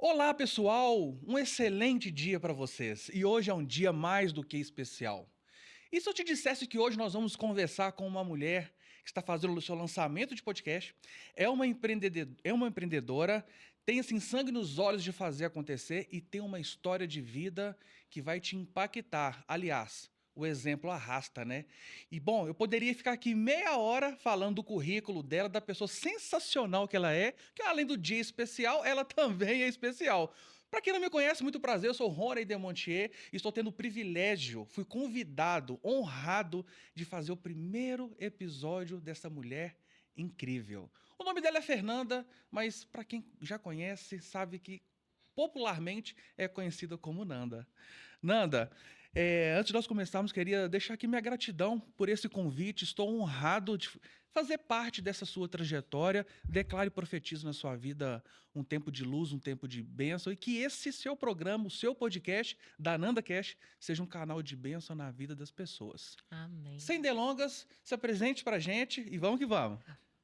Olá, pessoal! Um excelente dia para vocês. E hoje é um dia mais do que especial. E se eu te dissesse que hoje nós vamos conversar com uma mulher que está fazendo o seu lançamento de podcast, é uma empreendedora, tem assim sangue nos olhos de fazer acontecer e tem uma história de vida que vai te impactar. Aliás, o exemplo arrasta, né? E bom, eu poderia ficar aqui meia hora falando do currículo dela, da pessoa sensacional que ela é, que além do dia especial, ela também é especial. Para quem não me conhece, muito prazer, eu sou Rony Demontier e estou tendo o privilégio, fui convidado, honrado de fazer o primeiro episódio dessa mulher incrível. O nome dela é Fernanda, mas para quem já conhece, sabe que popularmente é conhecida como Nanda. Nanda, antes de nós começarmos, queria deixar aqui minha gratidão por esse convite. Estou honrado de fazer parte dessa sua trajetória. Declare e profetizo na sua vida um tempo de luz, um tempo de bênção e que esse seu programa, o seu podcast, da NandaCast, seja um canal de bênção na vida das pessoas. Amém. Sem delongas, se apresente pra gente e vamos que vamos.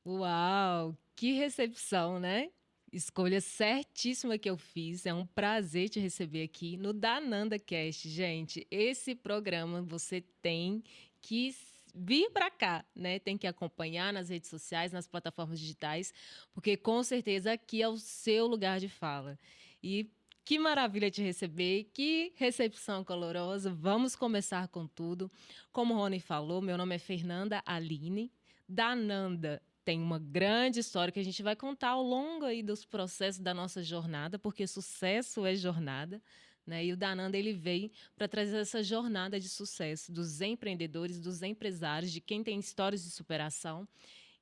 Uau, que recepção, né? Escolha certíssima que eu fiz. É um prazer te receber aqui no Dananda Cast. Gente, esse programa você tem que vir para cá, né? Tem que acompanhar nas redes sociais, nas plataformas digitais, porque com certeza aqui é o seu lugar de fala. E que maravilha te receber, que recepção calorosa. Vamos começar com tudo. Como o Rony falou, meu nome é Fernanda Aline. Dananda tem uma grande história que a gente vai contar ao longo aí dos processos da nossa jornada, porque sucesso é jornada, né? E o Dananda ele veio para trazer essa jornada de sucesso dos empreendedores, dos empresários, de quem tem histórias de superação.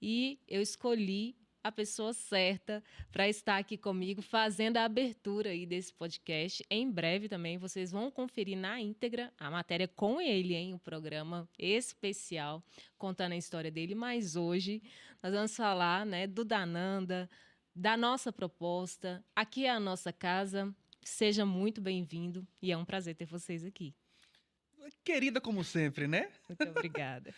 E eu escolhi a pessoa certa para estar aqui comigo fazendo a abertura aí desse podcast. Em breve também vocês vão conferir na íntegra a matéria com ele, hein? O programa especial contando a história dele. Mas hoje nós vamos falar, né, do Dananda, da nossa proposta. Aqui é a nossa casa. Seja muito bem-vindo e é um prazer ter vocês aqui. Querida como sempre, né? Muito obrigada.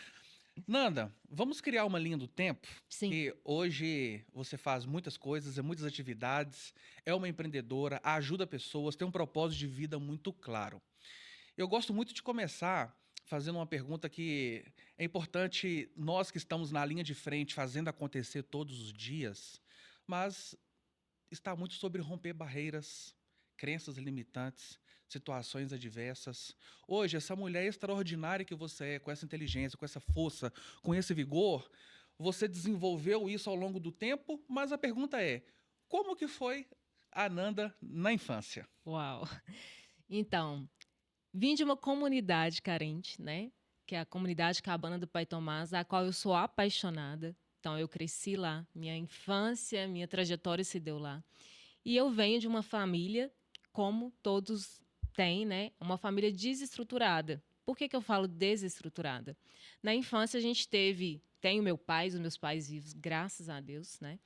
Nanda, vamos criar uma linha do tempo, Sim. que hoje você faz muitas coisas, muitas atividades, é uma empreendedora, ajuda pessoas, tem um propósito de vida muito claro. Eu gosto muito de começar fazendo uma pergunta que é importante nós que estamos na linha de frente, fazendo acontecer todos os dias, mas está muito sobre romper barreiras, crenças limitantes, situações adversas. Hoje, essa mulher extraordinária que você é, com essa inteligência, com essa força, com esse vigor, você desenvolveu isso ao longo do tempo, mas a pergunta é, como que foi a Nanda na infância? Uau. Então, vim de uma comunidade carente, né? Que é a comunidade Cabana do Pai Tomás, a qual eu sou apaixonada. Então, eu cresci lá. Minha infância, minha trajetória se deu lá. E eu venho de uma família, como todos têm, né? Uma família desestruturada. Por que eu falo desestruturada? Na infância, a gente tenho meu pai, os meus pais vivos, graças a Deus, né?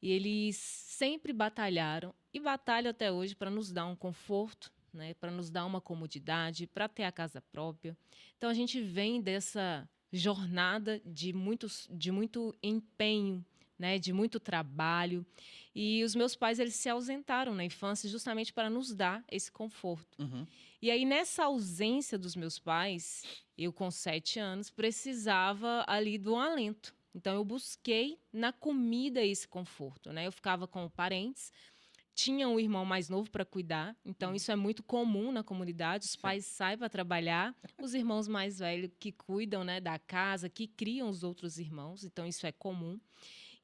E eles sempre batalharam e batalham até hoje para nos dar um conforto, né, para nos dar uma comodidade, para ter a casa própria. Então a gente vem dessa jornada de muito empenho, né, de muito trabalho. E os meus pais eles se ausentaram na infância justamente para nos dar esse conforto. Uhum. E aí nessa ausência dos meus pais, eu com 7 anos precisava ali do alento. Então eu busquei na comida esse conforto, né? Eu ficava com parentes, tinha um irmão mais novo para cuidar, então isso é muito comum na comunidade. Os pais saem para trabalhar, os irmãos mais velhos que cuidam, né, da casa, que criam os outros irmãos, então isso é comum.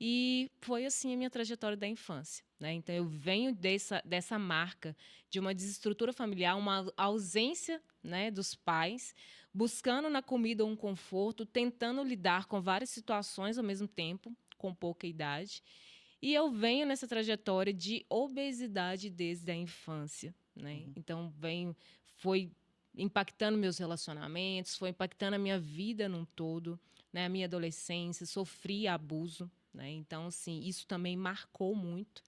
E foi assim a minha trajetória da infância, né? Então eu venho dessa marca de uma desestrutura familiar, uma ausência, né, dos pais, buscando na comida um conforto, tentando lidar com várias situações ao mesmo tempo, com pouca idade. E eu venho nessa trajetória de obesidade desde a infância, né? Então foi impactando meus relacionamentos, foi impactando a minha vida num todo, né? A minha adolescência, sofri abuso, né? Então, assim, isso também marcou muito,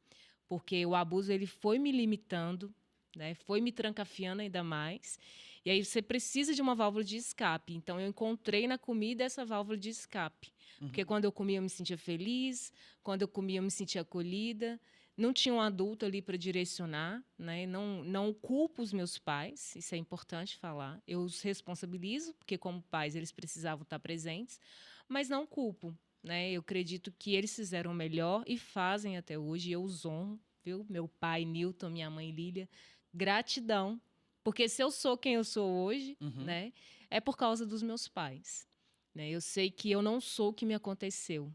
porque o abuso ele foi me limitando, né? Foi me trancafiando ainda mais. E aí você precisa de uma válvula de escape. Então eu encontrei na comida essa válvula de escape. Porque quando eu comia eu me sentia feliz, quando eu comia eu me sentia acolhida, não tinha um adulto ali para direcionar, né? Não culpo os meus pais, isso é importante falar. Eu os responsabilizo, porque como pais eles precisavam estar presentes, mas não culpo, né? Eu acredito que eles fizeram o melhor e fazem até hoje, e eu os honro, viu? Meu pai Newton, minha mãe Lília, gratidão, porque se eu sou quem eu sou hoje, Uhum. né, é por causa dos meus pais, né? Eu sei que eu não sou o que me aconteceu.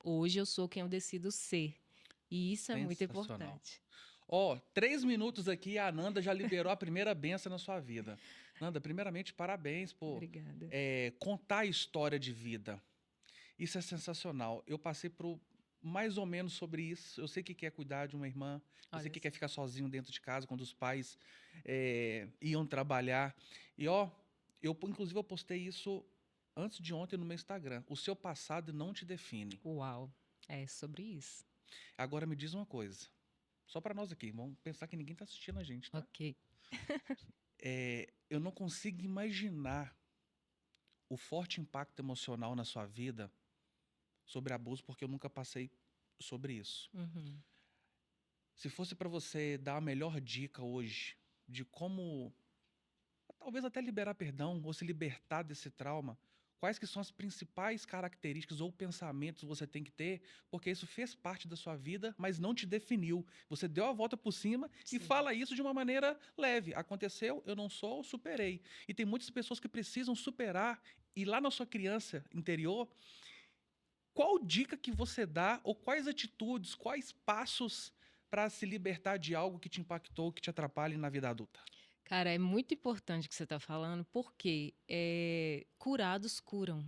Hoje eu sou quem eu decido ser. E isso é muito Sensacional. importante. Ó, 3 minutos aqui e a Nanda já liberou a primeira benção na sua vida. Nanda, primeiramente, parabéns por Obrigada. contar a história de vida. Isso é sensacional. Eu passei por mais ou menos sobre isso. Eu sei que quer cuidar de uma irmã, eu sei Olha que só. quer ficar sozinho dentro de casa quando os pais iam trabalhar. E ó, inclusive eu postei isso antes de ontem no meu Instagram. O seu passado não te define. Uau. É sobre isso. Agora me diz uma coisa. Só para nós aqui, vamos pensar que ninguém está assistindo a gente, tá? Ok. Eu não consigo imaginar o forte impacto emocional na sua vida sobre abuso, porque eu nunca passei sobre isso. Uhum. Se fosse para você dar a melhor dica hoje de como, talvez até liberar perdão ou se libertar desse trauma, quais que são as principais características ou pensamentos você tem que ter, porque isso fez parte da sua vida, mas não te definiu. Você deu a volta por cima e Sim. fala isso de uma maneira leve. Aconteceu, eu não sou, superei. E tem muitas pessoas que precisam superar e lá na sua criança interior, qual dica que você dá ou quais atitudes, quais passos para se libertar de algo que te impactou, que te atrapalhe na vida adulta? Cara, é muito importante o que você está falando, porque curados curam.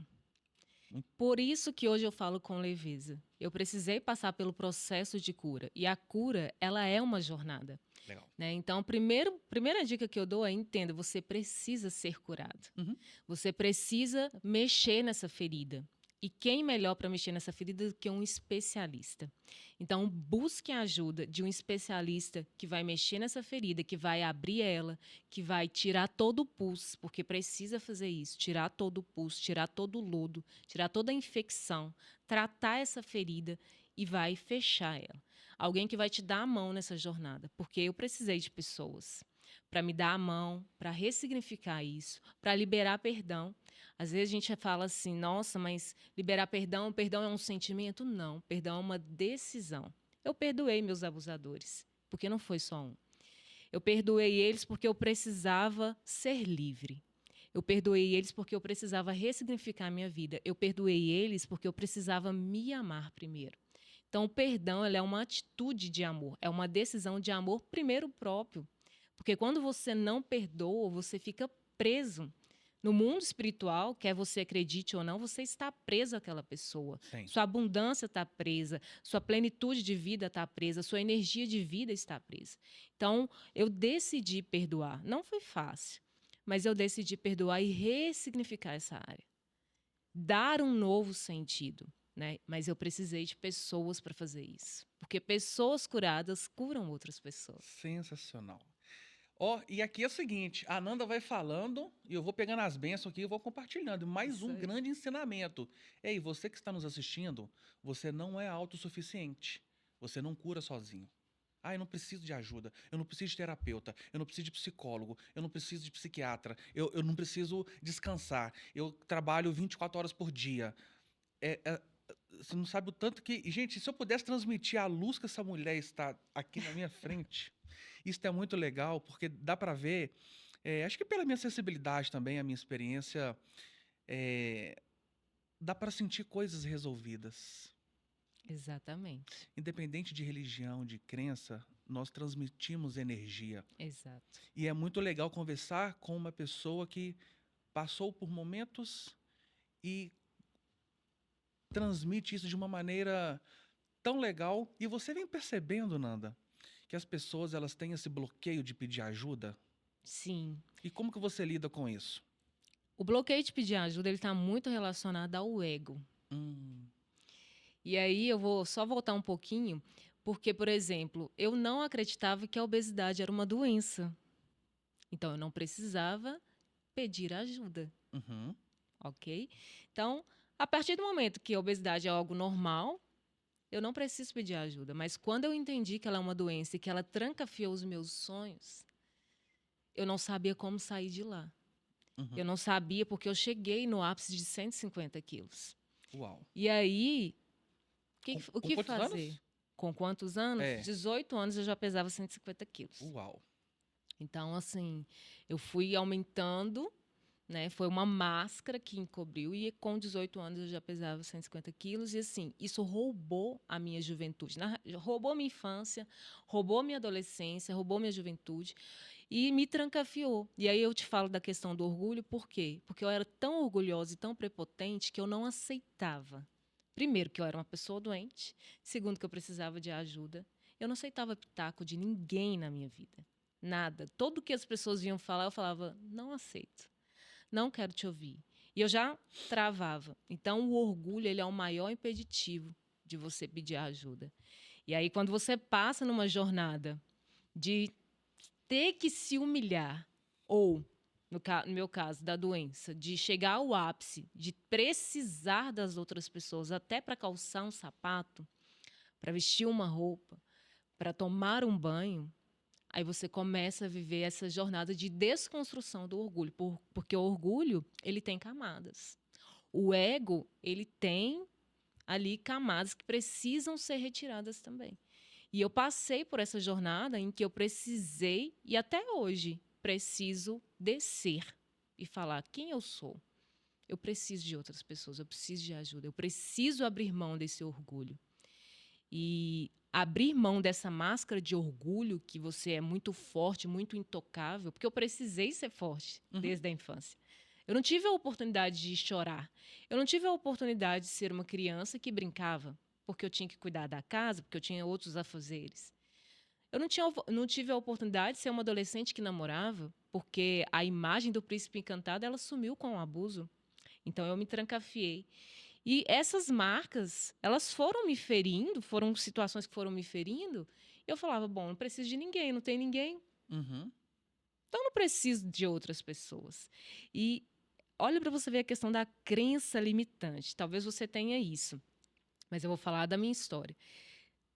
Muito Por isso que hoje eu falo com leveza. Eu precisei passar pelo processo de cura. E a cura, ela é uma jornada. legal. Né? Então, primeira dica que eu dou é entenda, você precisa ser curado. Uhum. Você precisa mexer nessa ferida. E quem melhor para mexer nessa ferida do que um especialista? Então, busque a ajuda de um especialista que vai mexer nessa ferida, que vai abrir ela, que vai tirar todo o pus, porque precisa fazer isso, tirar todo o pus, tirar todo o lodo, tirar toda a infecção, tratar essa ferida e vai fechar ela. Alguém que vai te dar a mão nessa jornada, porque eu precisei de pessoas para me dar a mão, para ressignificar isso, para liberar perdão. Às vezes a gente fala assim, nossa, mas liberar perdão, perdão é um sentimento? Não, perdão é uma decisão. Eu perdoei meus abusadores, porque não foi só um. Eu perdoei eles porque eu precisava ser livre. Eu perdoei eles porque eu precisava ressignificar a minha vida. Eu perdoei eles porque eu precisava me amar primeiro. Então, o perdão é uma atitude de amor, é uma decisão de amor primeiro próprio. Porque quando você não perdoa, você fica preso. No mundo espiritual, quer você acredite ou não, você está preso àquela pessoa. Sim. Sua abundância está presa, sua plenitude de vida está presa, sua energia de vida está presa. Então, eu decidi perdoar. Não foi fácil, mas eu decidi perdoar e ressignificar essa área. Dar um novo sentido. Né? Mas eu precisei de pessoas para fazer isso. Porque pessoas curadas curam outras pessoas. Sensacional. Ó, e aqui é o seguinte, a Nanda vai falando e eu vou pegando as bênçãos aqui e vou compartilhando. Mais Isso um aí. grande ensinamento. Ei, você que está nos assistindo, você não é autossuficiente. Você não cura sozinho. Ah, eu não preciso de ajuda, eu não preciso de terapeuta, eu não preciso de psicólogo, eu não preciso de psiquiatra, eu não preciso descansar, eu trabalho 24 horas por dia. Você não sabe o tanto que. E, gente, se eu pudesse transmitir a luz que essa mulher está aqui na minha frente, isso é muito legal, porque dá para ver. Acho que pela minha sensibilidade também, a minha experiência, é, dá para sentir coisas resolvidas. Exatamente. Independente de religião, de crença, nós transmitimos energia. Exato. E é muito legal conversar com uma pessoa que passou por momentos e transmite isso de uma maneira tão legal. E você vem percebendo, Nanda, que as pessoas elas têm esse bloqueio de pedir ajuda? Sim. E como que você lida com isso? O bloqueio de pedir ajuda ele está muito relacionado ao ego. Hum, E aí eu vou só voltar um pouquinho, porque, por exemplo, eu não acreditava que a obesidade era uma doença. Então, eu não precisava pedir ajuda, uhum, ok? Então, a partir do momento que a obesidade é algo normal, eu não preciso pedir ajuda. Mas quando eu entendi que ela é uma doença e que ela trancafiou os meus sonhos, eu não sabia como sair de lá. Uhum. Eu não sabia porque eu cheguei no ápice de 150 quilos. Uau. E aí, o Com que quantos fazer? anos? Com quantos anos? É. 18 anos eu já pesava 150 quilos. Uau. Então, assim, eu fui aumentando, né? Foi uma máscara que encobriu e com 18 anos eu já pesava 150 quilos. E, assim, isso roubou a minha juventude. Roubou a minha infância, roubou a minha adolescência, roubou a minha juventude e me trancafiou. E aí eu te falo da questão do orgulho, por quê? Porque eu era tão orgulhosa e tão prepotente que eu não aceitava. Primeiro, que eu era uma pessoa doente. Segundo, que eu precisava de ajuda. Eu não aceitava pitaco de ninguém na minha vida. Nada. Tudo que as pessoas vinham falar, eu falava, não aceito. Não quero te ouvir. E eu já travava. Então, o orgulho ele é o maior impeditivo de você pedir ajuda. E aí, quando você passa numa jornada de ter que se humilhar, ou, no meu caso, da doença, de chegar ao ápice, de precisar das outras pessoas até para calçar um sapato, para vestir uma roupa, para tomar um banho, aí você começa a viver essa jornada de desconstrução do orgulho, porque o orgulho ele tem camadas. O ego ele tem ali camadas que precisam ser retiradas também. E eu passei por essa jornada em que eu precisei, e até hoje, preciso descer e falar quem eu sou. Eu preciso de outras pessoas, eu preciso de ajuda, eu preciso abrir mão desse orgulho. E abrir mão dessa máscara de orgulho, que você é muito forte, muito intocável, porque eu precisei ser forte desde a infância. Eu não tive a oportunidade de chorar. Eu não tive a oportunidade de ser uma criança que brincava, porque eu tinha que cuidar da casa, porque eu tinha outros afazeres. Eu não tive a oportunidade de ser uma adolescente que namorava, porque a imagem do príncipe encantado ela sumiu com o abuso. Então eu me trancafiei. E essas marcas, elas foram me ferindo, foram situações que foram me ferindo. E eu falava, bom, não preciso de ninguém, não tem ninguém. Uhum. Então não preciso de outras pessoas. E olha para você ver a questão da crença limitante. Talvez você tenha isso, mas eu vou falar da minha história.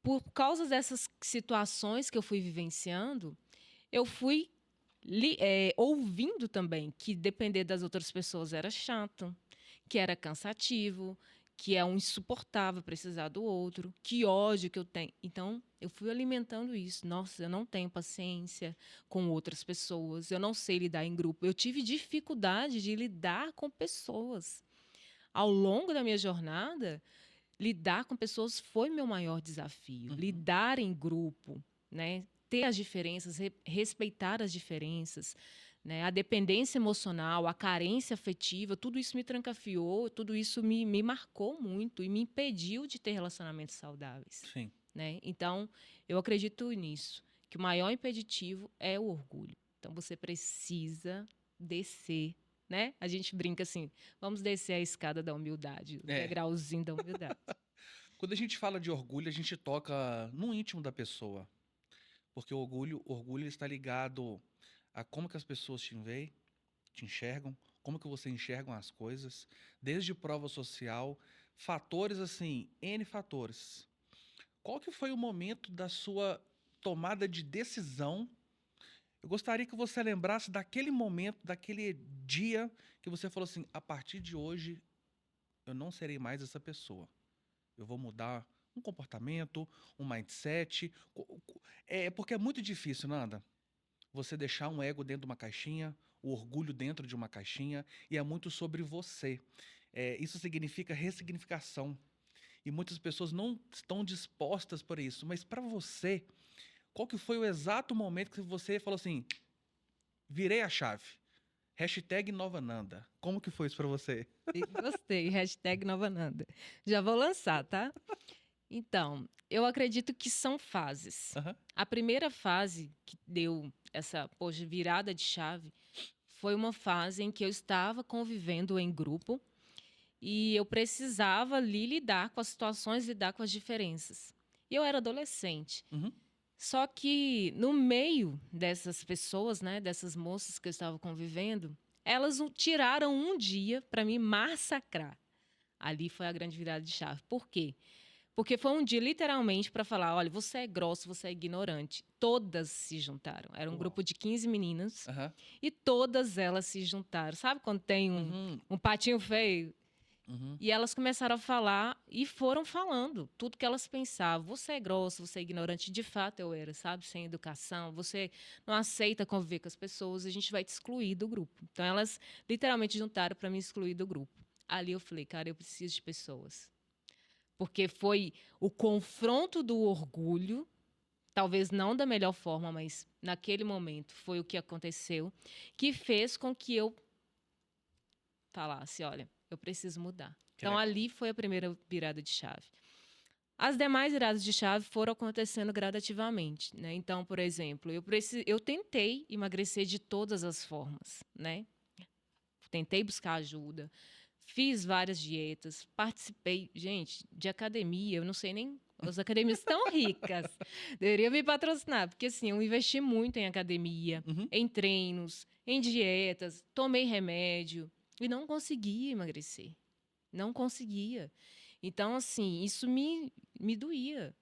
Por causa dessas situações que eu fui vivenciando, eu fui ouvindo também que depender das outras pessoas era chato, que era cansativo, que é um insuportável precisar do outro, que ódio que eu tenho. Então, eu fui alimentando isso. Nossa, eu não tenho paciência com outras pessoas, eu não sei lidar em grupo. Eu tive dificuldade de lidar com pessoas. Ao longo da minha jornada, lidar com pessoas foi meu maior desafio. Lidar em grupo, né? Ter as diferenças, respeitar as diferenças, né? A dependência emocional, a carência afetiva, tudo isso me trancafiou, tudo isso me marcou muito e me impediu de ter relacionamentos saudáveis. Sim. Né? Então, eu acredito nisso, que o maior impeditivo é o orgulho. Então, você precisa descer, né? A gente brinca assim, vamos descer a escada da humildade, o degrauzinho da humildade. Quando a gente fala de orgulho, a gente toca no íntimo da pessoa. Porque o orgulho está ligado a como que as pessoas te veem, te enxergam, como que você enxerga as coisas, desde prova social, fatores assim, N fatores. Qual que foi o momento da sua tomada de decisão? Eu gostaria que você lembrasse daquele momento, daquele dia que você falou assim, a partir de hoje eu não serei mais essa pessoa. Eu vou mudar um comportamento, um mindset. Porque é muito difícil, Nanda, você deixar um ego dentro de uma caixinha, o orgulho dentro de uma caixinha, e é muito sobre você. Isso significa ressignificação. E muitas pessoas não estão dispostas para isso. Mas para você, qual que foi o exato momento que você falou assim, virei a chave? Hashtag Nova Nanda. Como que foi isso para você? Gostei, hashtag Nova Nanda. Já vou lançar, tá? Então, eu acredito que são fases. Uhum. A primeira fase que deu essa virada de chave foi uma fase em que eu estava convivendo em grupo e eu precisava ali lidar com as situações, lidar com as diferenças. E eu era adolescente. Uhum. Só que no meio dessas pessoas, né, dessas moças que eu estava convivendo, elas tiraram um dia para me massacrar. Ali foi a grande virada de chave. Por quê? Porque foi um dia, literalmente, para falar: olha, você é grosso, você é ignorante. Todas se juntaram. Era um Uau. grupo de 15 meninas Aham. e todas elas se juntaram. Sabe quando tem Uhum. um patinho feio? Uhum. E elas começaram a falar e foram falando tudo que elas pensavam. Você é grosso, você é ignorante. De fato, eu era, sabe? Sem educação. Você não aceita conviver com as pessoas, a gente vai te excluir do grupo. Então, elas literalmente juntaram para me excluir do grupo. Ali eu falei: cara, eu preciso de pessoas. Porque foi o confronto do orgulho, talvez não da melhor forma, mas naquele momento foi o que aconteceu, que fez com que eu falasse: olha, eu preciso mudar. Que Então, legal. ali foi a primeira virada de chave. As demais viradas de chave foram acontecendo gradativamente, né? Então, por exemplo, eu tentei emagrecer de todas as formas, né? Tentei buscar ajuda, fiz várias dietas, participei, gente, de academia, eu não sei nem, as academias tão ricas, deveriam me patrocinar, porque assim, eu investi muito em academia, Uhum. em treinos, em dietas, tomei remédio e não conseguia emagrecer, não conseguia. Então, assim, isso me doía.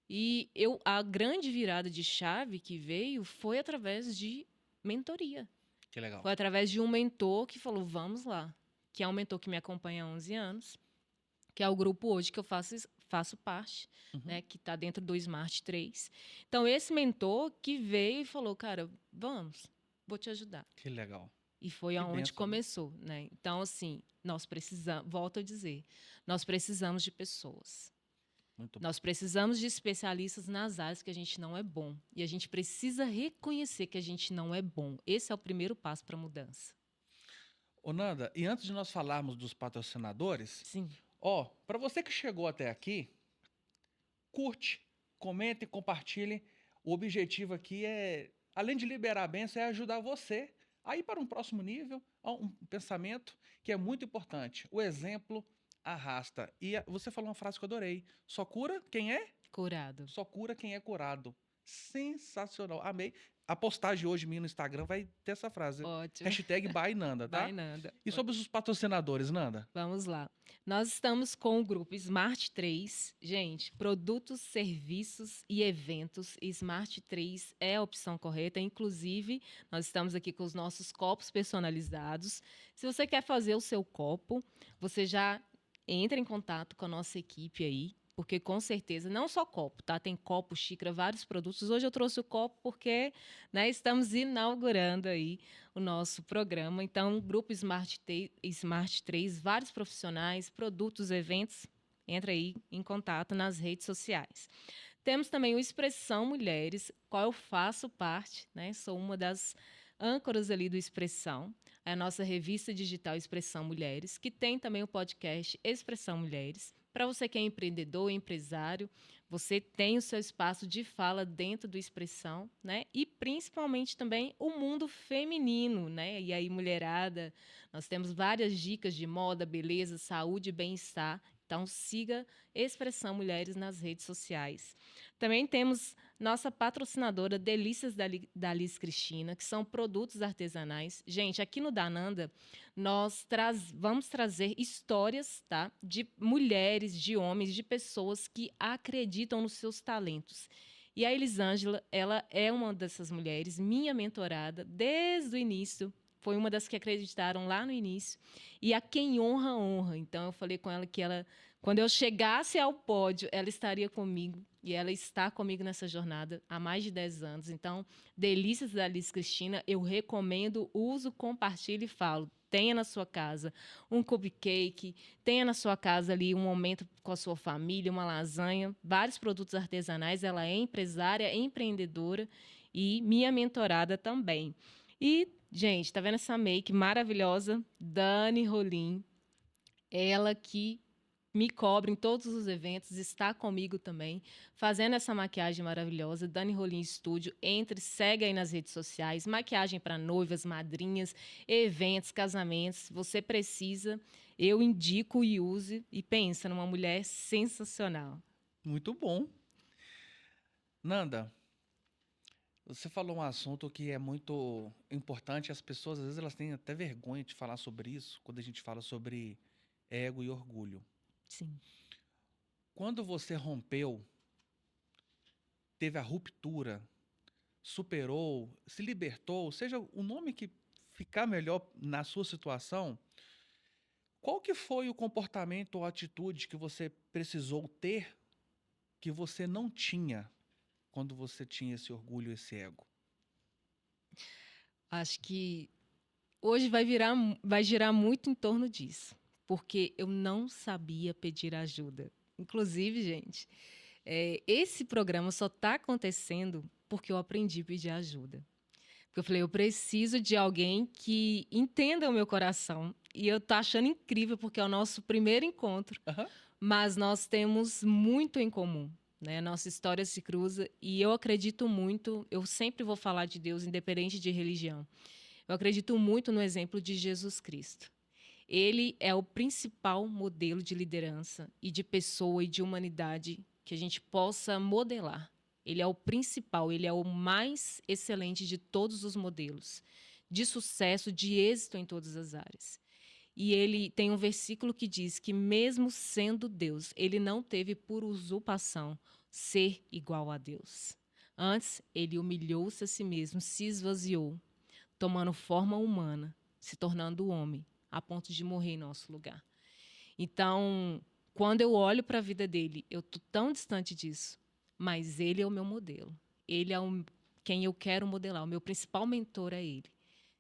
E a grande virada de chave que veio foi através de mentoria. Que legal. Foi através de um mentor que falou: vamos lá. Que é um mentor que me acompanha há 11 anos, que é o grupo hoje que eu faço parte, Uhum. né, que está dentro do Smart 3. Então, esse mentor que veio e falou: cara, vamos, vou te ajudar. Que legal. E foi Que aonde bênção, né? começou, né? Então, assim, nós precisamos, volto a dizer, nós precisamos de pessoas. Muito bom. Nós precisamos de especialistas nas áreas que a gente não é bom. E a gente precisa reconhecer que a gente não é bom. Esse é o primeiro passo para a mudança. Ô, Nanda, e antes de nós falarmos dos patrocinadores, Sim. ó, para você que chegou até aqui, curte, comente e compartilhe. O objetivo aqui é, além de liberar a benção, é ajudar você a ir para um próximo nível, a um pensamento que é muito importante. O exemplo arrasta. E você falou uma frase que eu adorei. Só cura quem é? Curado. Só cura quem é curado. Sensacional. Amei. A postagem hoje minha no Instagram vai ter essa frase. Ótimo. Hashtag by Nanda, Vai, tá? Nanda. E sobre os patrocinadores, Nanda? Vamos lá. Nós estamos com o grupo Smart 3. Gente, produtos, serviços e eventos. Smart 3 é a opção correta. Inclusive, nós estamos aqui com os nossos copos personalizados. Se você quer fazer o seu copo, você já entra em contato com a nossa equipe aí. Porque com certeza, não só copo, tá? Tem copo, xícara, vários produtos. Hoje eu trouxe o copo porque, né, estamos inaugurando aí o nosso programa. Então, Grupo Smart 3, vários profissionais, produtos, eventos, entra aí em contato nas redes sociais. Temos também o Expressão Mulheres, qual eu faço parte, né? Sou uma das âncoras ali do Expressão, é a nossa revista digital Expressão Mulheres, que tem também o podcast Expressão Mulheres. Para você que é empreendedor, empresário, você tem o seu espaço de fala dentro do Expressão, né? E principalmente também o mundo feminino, né? E aí, mulherada, nós temos várias dicas de moda, beleza, saúde e bem-estar. Então, siga Expressão Mulheres nas redes sociais. Também temos nossa patrocinadora Delícias da Liz Cristina, que são produtos artesanais. Gente, aqui no Dananda, nós vamos trazer histórias, tá, de mulheres, de homens, de pessoas que acreditam nos seus talentos. E a Elisângela, ela é uma dessas mulheres, minha mentorada, desde o início. Foi uma das que acreditaram lá no início. E a quem honra, honra. Então, eu falei com ela que quando eu chegasse ao pódio, ela estaria comigo. E ela está comigo nessa jornada há mais de 10 anos. Então, Delícias da Liz Cristina, eu recomendo, uso, compartilho e falo. Tenha na sua casa um cupcake, tenha na sua casa ali um momento com a sua família, uma lasanha, vários produtos artesanais. Ela é empresária, é empreendedora e minha mentorada também. E, gente, tá vendo essa make maravilhosa? Dani Rolim. Ela que me cobre em todos os eventos, está comigo também, fazendo essa maquiagem maravilhosa. Dani Rolim Estúdio, segue aí nas redes sociais. Maquiagem para noivas, madrinhas, eventos, casamentos. Você precisa, eu indico e use. E pensa numa mulher sensacional. Muito bom. Nanda, você falou um assunto que é muito importante. As pessoas, às vezes, elas têm até vergonha de falar sobre isso, quando a gente fala sobre ego e orgulho. Sim. quando você rompeu, teve a ruptura, superou, se libertou, seja o nome que ficar melhor na sua situação, qual que foi o comportamento ou atitude que você precisou ter que você não tinha quando você tinha esse orgulho, esse ego? Acho que hoje vai girar muito em torno disso, porque eu não sabia pedir ajuda. Inclusive, gente, esse programa só está acontecendo porque eu aprendi a pedir ajuda. Porque eu falei, eu preciso de alguém que entenda o meu coração. E eu tô achando incrível, porque é o nosso primeiro encontro, Aham. mas nós temos muito em comum. Né? Nossa história se cruza e eu acredito muito, eu sempre vou falar de Deus, independente de religião. Eu acredito muito no exemplo de Jesus Cristo. Ele é o principal modelo de liderança e de pessoa e de humanidade que a gente possa modelar. Ele é o principal, ele é o mais excelente de todos os modelos, de sucesso, de êxito em todas as áreas. E ele tem um versículo que diz que, mesmo sendo Deus, ele não teve por usurpação ser igual a Deus. Antes, ele humilhou-se a si mesmo, se esvaziou, tomando forma humana, se tornando homem, a ponto de morrer em nosso lugar. Então, quando eu olho para a vida dele, eu estou tão distante disso, mas ele é o meu modelo. Ele é quem eu quero modelar. O meu principal mentor é ele.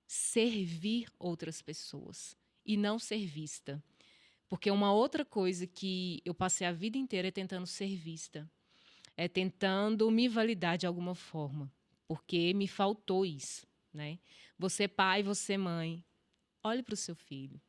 Servir outras pessoas e não ser vista. Porque uma outra coisa que eu passei a vida inteira é tentando ser vista. É tentando me validar de alguma forma. Porque me faltou isso. Né? Você pai, você mãe, olhe para o seu filho.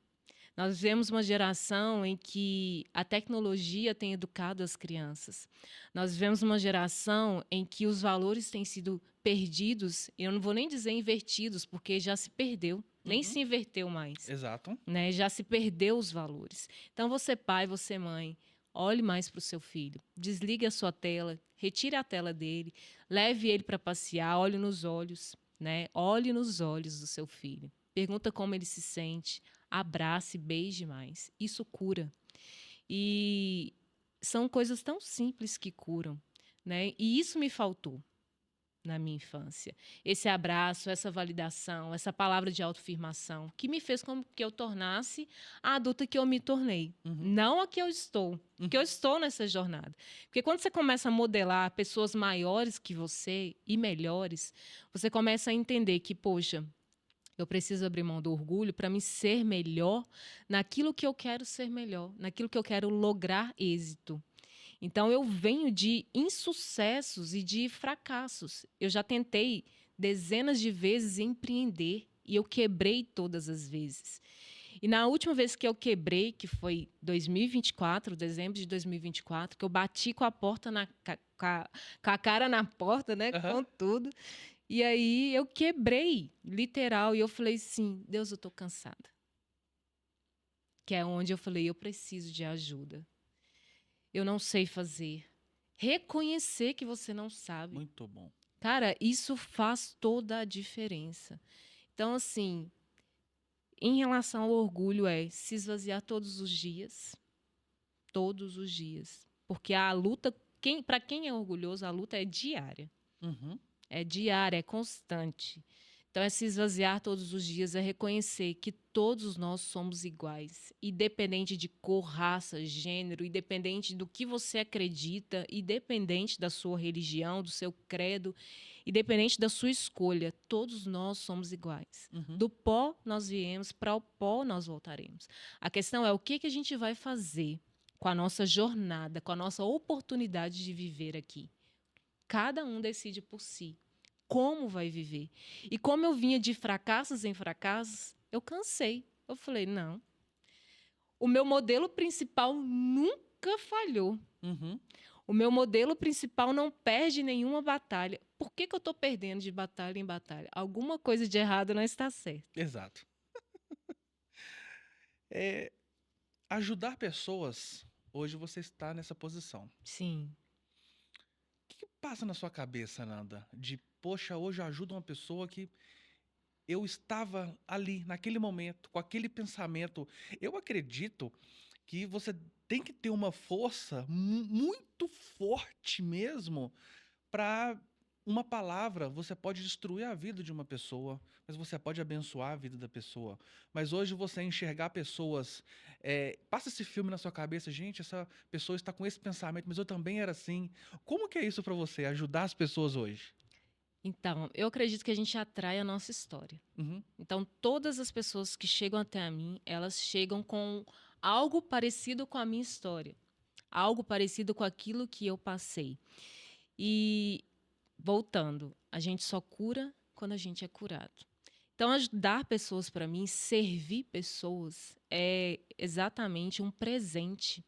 Nós vivemos uma geração em que a tecnologia tem educado as crianças. Nós vivemos uma geração em que os valores têm sido perdidos, eu não vou nem dizer invertidos, porque já se perdeu, nem se inverteu mais. Exato. Né? Já se perdeu os valores. Então, você pai, você mãe, olhe mais para o seu filho. Desligue a sua tela, retire a tela dele, leve ele para passear, olhe nos olhos. Né? Olhe nos olhos do seu filho. Pergunta como ele se sente, abrace, beije mais. Isso cura. E são coisas tão simples que curam. Né? E isso me faltou na minha infância. Esse abraço, essa validação, essa palavra de autoafirmação, que me fez com que eu tornasse a adulta que eu me tornei. Não a que eu estou, porque eu estou nessa jornada. Porque quando você começa a modelar pessoas maiores que você e melhores, você começa a entender que, poxa, eu preciso abrir mão do orgulho para me ser melhor naquilo que eu quero ser melhor, naquilo que eu quero lograr êxito. Então, eu venho de insucessos e de fracassos. Eu já tentei dezenas de vezes empreender e eu quebrei todas as vezes. E na última vez que eu quebrei, que foi 2024, dezembro de 2024, que eu bati com a porta com a cara na porta, né, com tudo. E aí eu quebrei, literal, e eu falei assim, Deus, eu tô cansada. Que é onde eu falei, eu preciso de ajuda. Eu não sei fazer. Reconhecer que você não sabe. Muito bom. Cara, isso faz toda a diferença. Então, assim, em relação ao orgulho, é se esvaziar todos os dias. Todos os dias. Porque a luta, para quem é orgulhoso, a luta é diária. É diária, é constante. Então, é se esvaziar todos os dias, é reconhecer que todos nós somos iguais, independente de cor, raça, gênero, independente do que você acredita, independente da sua religião, do seu credo, independente da sua escolha, todos nós somos iguais. Do pó nós viemos, para o pó nós voltaremos. A questão é o que a gente vai fazer com a nossa jornada, com a nossa oportunidade de viver aqui. Cada um decide por si. Como vai viver. E como eu vinha de fracassos em fracassos, eu cansei. Eu falei, não. O meu modelo principal nunca falhou. O meu modelo principal não perde nenhuma batalha. Por que eu estou perdendo de batalha em batalha? Alguma coisa de errado não está certa. Exato. Ajudar pessoas, hoje você está nessa posição. Sim. O que passa na sua cabeça, Nanda? De, poxa, hoje eu ajudo uma pessoa que eu estava ali, naquele momento, com aquele pensamento. Eu acredito que você tem que ter uma força muito forte mesmo para uma palavra. Você pode destruir a vida de uma pessoa, mas você pode abençoar a vida da pessoa. Mas hoje você enxergar pessoas, passa esse filme na sua cabeça, gente, essa pessoa está com esse pensamento, mas eu também era assim. Como que é isso para você, ajudar as pessoas hoje? Então, eu acredito que a gente atrai a nossa história. Uhum. Então, todas as pessoas que chegam até a mim, elas chegam com algo parecido com a minha história, algo parecido com aquilo que eu passei. E, voltando, a gente só cura quando a gente é curado. Então, ajudar pessoas para mim, servir pessoas, é exatamente um presente,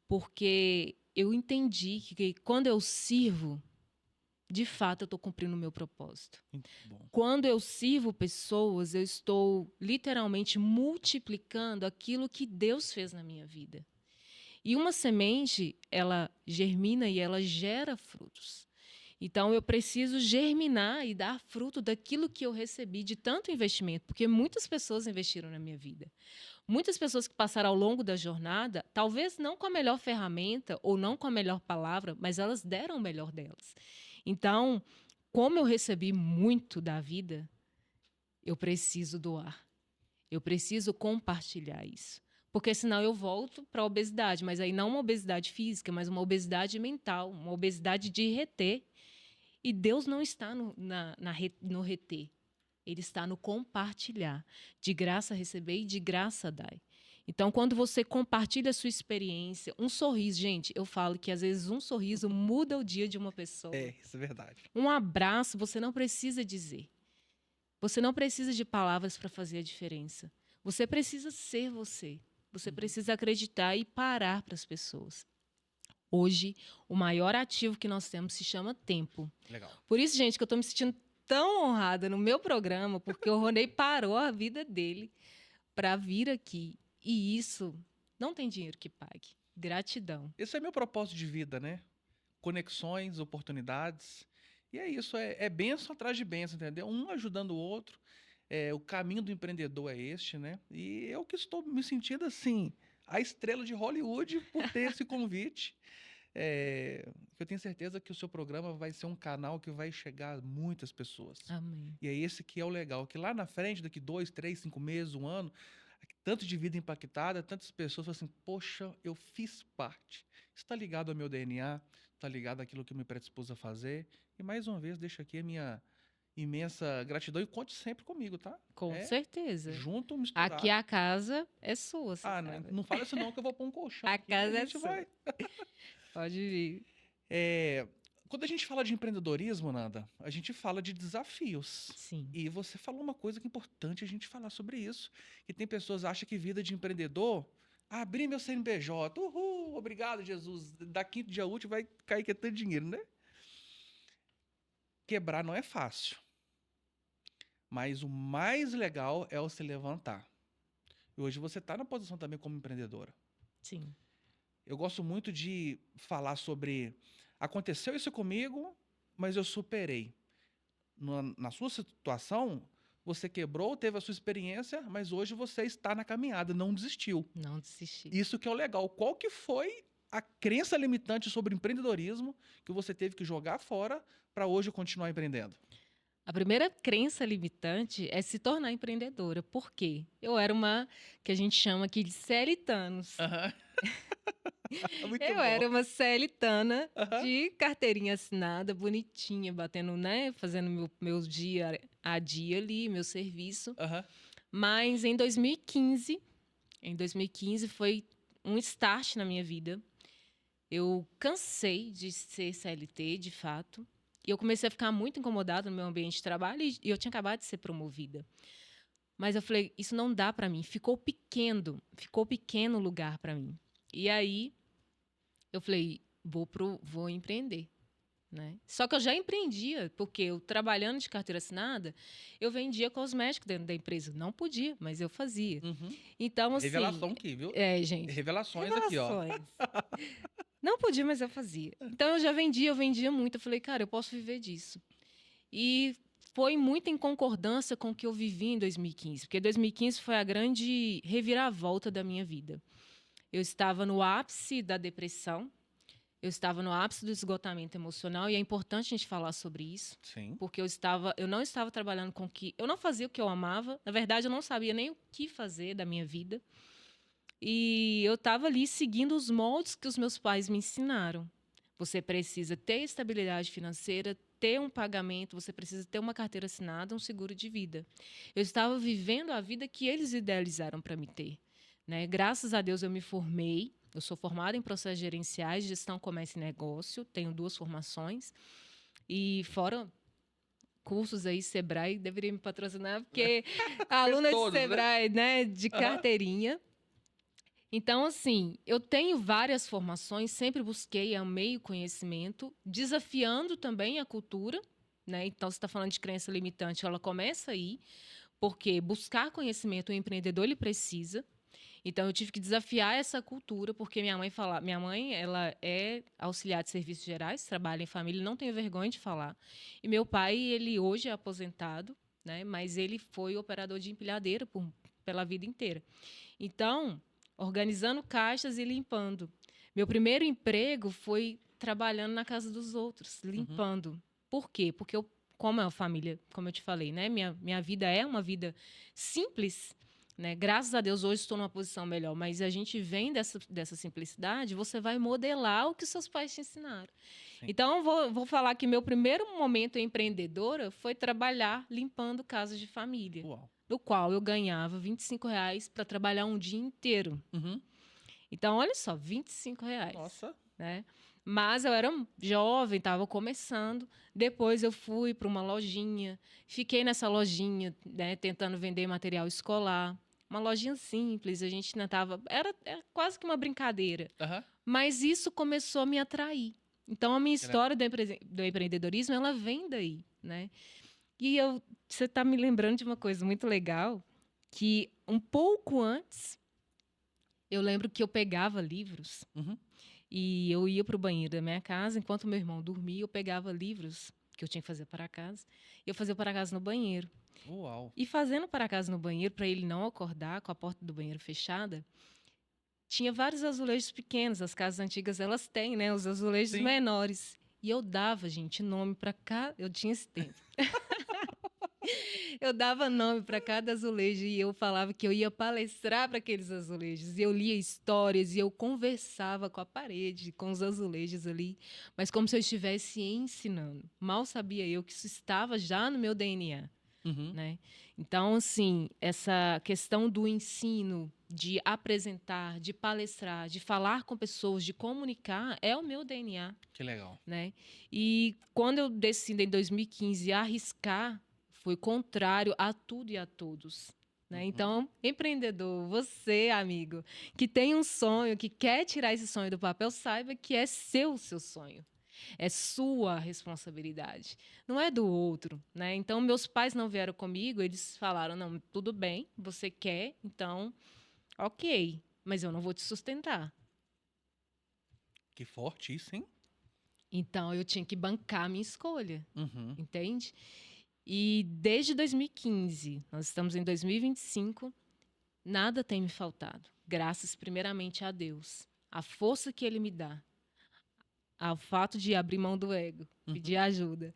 porque eu entendi que quando eu sirvo, de fato, eu estou cumprindo o meu propósito. Muito bom. Quando eu sirvo pessoas, eu estou literalmente multiplicando aquilo que Deus fez na minha vida. E uma semente, ela germina e ela gera frutos. Então, eu preciso germinar e dar fruto daquilo que eu recebi de tanto investimento, porque muitas pessoas investiram na minha vida. Muitas pessoas que passaram ao longo da jornada, talvez não com a melhor ferramenta ou não com a melhor palavra, mas elas deram o melhor delas. Então, como eu recebi muito da vida, eu preciso doar. Eu preciso compartilhar isso. Porque senão eu volto para a obesidade, mas aí não uma obesidade física, mas uma obesidade mental, uma obesidade de reter. E Deus não está no reter. Ele está no compartilhar. De graça receber e de graça dar. Então, quando você compartilha a sua experiência, um sorriso, gente, eu falo que às vezes um sorriso muda o dia de uma pessoa. Isso é verdade. Um abraço, você não precisa dizer. Você não precisa de palavras para fazer a diferença. Você precisa ser você. Você precisa acreditar e parar para as pessoas. Hoje, o maior ativo que nós temos se chama tempo. Legal. Por isso, gente, que eu estou me sentindo tão honrada no meu programa, porque o Ronei parou a vida dele para vir aqui. E isso não tem dinheiro que pague. Gratidão. Esse é meu propósito de vida, né? Conexões, oportunidades. E é isso, é bênção atrás de bênção, entendeu? Um ajudando o outro. O caminho do empreendedor é este, né? E eu que estou me sentindo assim, a estrela de Hollywood por ter esse convite. Eu tenho certeza que o seu programa vai ser um canal que vai chegar a muitas pessoas. Amém. E é esse que é o legal, que lá na frente, daqui 2, 3, 5 meses, um ano, tanto de vida impactada, tantas pessoas falam assim, poxa, eu fiz parte. Isso está ligado ao meu DNA, está ligado àquilo que eu me predispus a fazer. E mais uma vez, deixo aqui a minha imensa gratidão e conte sempre comigo, tá? Com certeza. Junto, misturado. Aqui a casa é sua, você sabe. Não fala isso não, que eu vou pôr um colchão A aqui, casa a é gente sua. vai. Pode vir. Quando a gente fala de empreendedorismo, Nanda, a gente fala de desafios. Sim. E você falou uma coisa que é importante a gente falar sobre isso. Que tem pessoas que acham que vida de empreendedor, abrir meu CNPJ, uhul, obrigado, Jesus. Daqui dia útil vai cair que é tanto dinheiro, né? Quebrar não é fácil. Mas o mais legal é o se levantar. E hoje você está na posição também como empreendedora. Sim. Eu gosto muito de falar sobre... Aconteceu isso comigo, mas eu superei. Na sua situação, você quebrou, teve a sua experiência, mas hoje você está na caminhada, não desistiu. Não desisti. Isso que é o legal. Qual que foi a crença limitante sobre empreendedorismo que você teve que jogar fora para hoje continuar empreendendo? A primeira crença limitante é se tornar empreendedora. Por quê? Eu era uma que a gente chama aqui de CLTanos. Muito Eu bom. era uma CLTana Aham. de carteirinha assinada, bonitinha, batendo, né? Fazendo meu dia a dia ali, meu serviço. Aham. Mas em 2015 foi um start na minha vida. Eu cansei de ser CLT, de fato. E eu comecei a ficar muito incomodada no meu ambiente de trabalho e eu tinha acabado de ser promovida. Mas eu falei, isso não dá para mim. Ficou pequeno o lugar para mim. E aí eu falei, vou empreender. Né? Só que eu já empreendia, porque eu trabalhando de carteira assinada, eu vendia cosméticos dentro da empresa. Não podia, mas eu fazia. Uhum. Então, assim... Revelação aqui, viu? Gente. Revelações aqui, ó. Não podia, mas eu fazia. Então, eu vendia muito. Eu falei, cara, eu posso viver disso. E foi muito em concordância com o que eu vivi em 2015, porque 2015 foi a grande reviravolta da minha vida. Eu estava no ápice da depressão, eu estava no ápice do esgotamento emocional, e é importante a gente falar sobre isso, Sim. porque eu não estava trabalhando com o que... Eu não fazia o que eu amava, na verdade, eu não sabia nem o que fazer da minha vida. E eu estava ali seguindo os moldes que os meus pais me ensinaram. Você precisa ter estabilidade financeira, ter um pagamento, você precisa ter uma carteira assinada, um seguro de vida. Eu estava vivendo a vida que eles idealizaram para me ter, né? Graças a Deus eu me formei. Eu sou formada em processos gerenciais, gestão, comércio e negócio. Tenho 2 formações. E fora cursos aí, Sebrae deveria me patrocinar, porque aluna de Todos, né? Sebrae, né, de Aham. carteirinha. Então, assim, eu tenho várias formações, sempre busquei, amei o conhecimento, desafiando também a cultura, né? Então, você está falando de crença limitante, ela começa aí, porque buscar conhecimento, o empreendedor ele precisa. Então, eu tive que desafiar essa cultura, porque minha mãe, ela é auxiliar de serviços gerais, trabalha em família, não tenho vergonha de falar. E meu pai, ele hoje é aposentado, né? Mas ele foi operador de empilhadeira pela vida inteira. Então, organizando caixas e limpando. Meu primeiro emprego foi trabalhando na casa dos outros, Uhum. limpando. Por quê? Porque como é uma família, como eu te falei, né? Minha vida é uma vida simples, né? Graças a Deus hoje estou numa posição melhor, mas a gente vem dessa simplicidade, você vai modelar o que seus pais te ensinaram. Sim. Então, vou falar que meu primeiro momento empreendedora foi trabalhar limpando casas de família, Uau. no qual eu ganhava R$ 25 para trabalhar um dia inteiro. Uhum. Então, olha só, R$ 25, Nossa. né? Mas eu era jovem, estava começando. Depois eu fui para uma lojinha, fiquei nessa lojinha, né, tentando vender material escolar. Uma lojinha simples, a gente ainda estava... Era quase que uma brincadeira. Aham. Mas isso começou a me atrair. Então, a minha Que legal. história do empreendedorismo, ela vem daí, né? E você está me lembrando de uma coisa muito legal, que um pouco antes, eu lembro que eu pegava livros Uhum. e eu ia para o banheiro da minha casa, enquanto meu irmão dormia, eu pegava livros que eu tinha que fazer para casa, e eu fazia para casa no banheiro. Uau. E fazendo para casa no banheiro, para ele não acordar com a porta do banheiro fechada, tinha vários azulejos pequenos. As casas antigas, elas têm, né? Os azulejos Sim. menores. E eu dava, gente, nome para cá. Eu tinha esse tempo. Eu dava nome para cada azulejo e eu falava que eu ia palestrar para aqueles azulejos. E eu lia histórias e eu conversava com a parede, com os azulejos ali, mas como se eu estivesse ensinando. Mal sabia eu que isso estava já no meu DNA. Uhum. Né? Então, assim, essa questão do ensino, de apresentar, de palestrar, de falar com pessoas, de comunicar, é o meu DNA. Que legal. Né? E quando eu decidi, em 2015, arriscar, foi contrário a tudo e a todos. Né? Uhum. Então, empreendedor, você, amigo, que tem um sonho, que quer tirar esse sonho do papel, saiba que é seu sonho. É sua responsabilidade, não é do outro, né? Então, meus pais não vieram comigo, eles falaram, não, tudo bem, você quer, então, ok, mas eu não vou te sustentar. Que forte isso, hein? Então, eu tinha que bancar a minha escolha, Uhum. entende? E desde 2015, nós estamos em 2025, nada tem me faltado, graças primeiramente a Deus, a força que Ele me dá, ao fato de abrir mão do ego, Uhum. pedir ajuda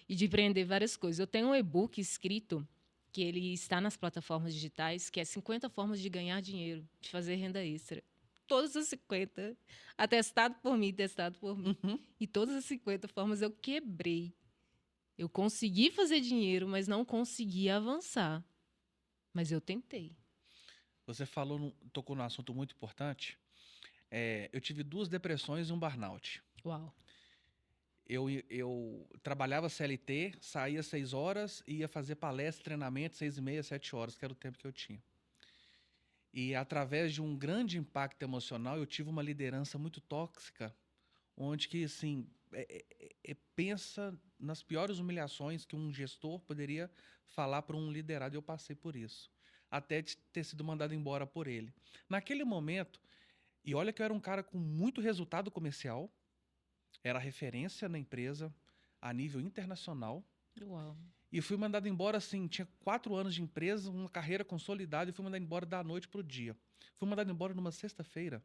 e de aprender várias coisas. Eu tenho um e-book escrito que ele está nas plataformas digitais, que é 50 formas de ganhar dinheiro, de fazer renda extra. Todas as 50, atestado por mim, testado por mim. Uhum. E todas as 50 formas eu quebrei. Eu consegui fazer dinheiro, mas não consegui avançar. Mas eu tentei. Você tocou num assunto muito importante. Eu tive 2 depressões e um burnout. Uau. Eu trabalhava CLT, saía 6 horas e ia fazer palestra, treinamento, 6h30, 7 horas, que era o tempo que eu tinha. E através de um grande impacto emocional, eu tive uma liderança muito tóxica, onde que, assim, pensa nas piores humilhações que um gestor poderia falar para um liderado, e eu passei por isso. Até de ter sido mandado embora por ele. Naquele momento, e olha que eu era um cara com muito resultado comercial, era referência na empresa a nível internacional, Uau. e fui mandado embora assim, tinha 4 anos de empresa, uma carreira consolidada, e fui mandado embora da noite pro dia. Fui mandado embora numa sexta-feira.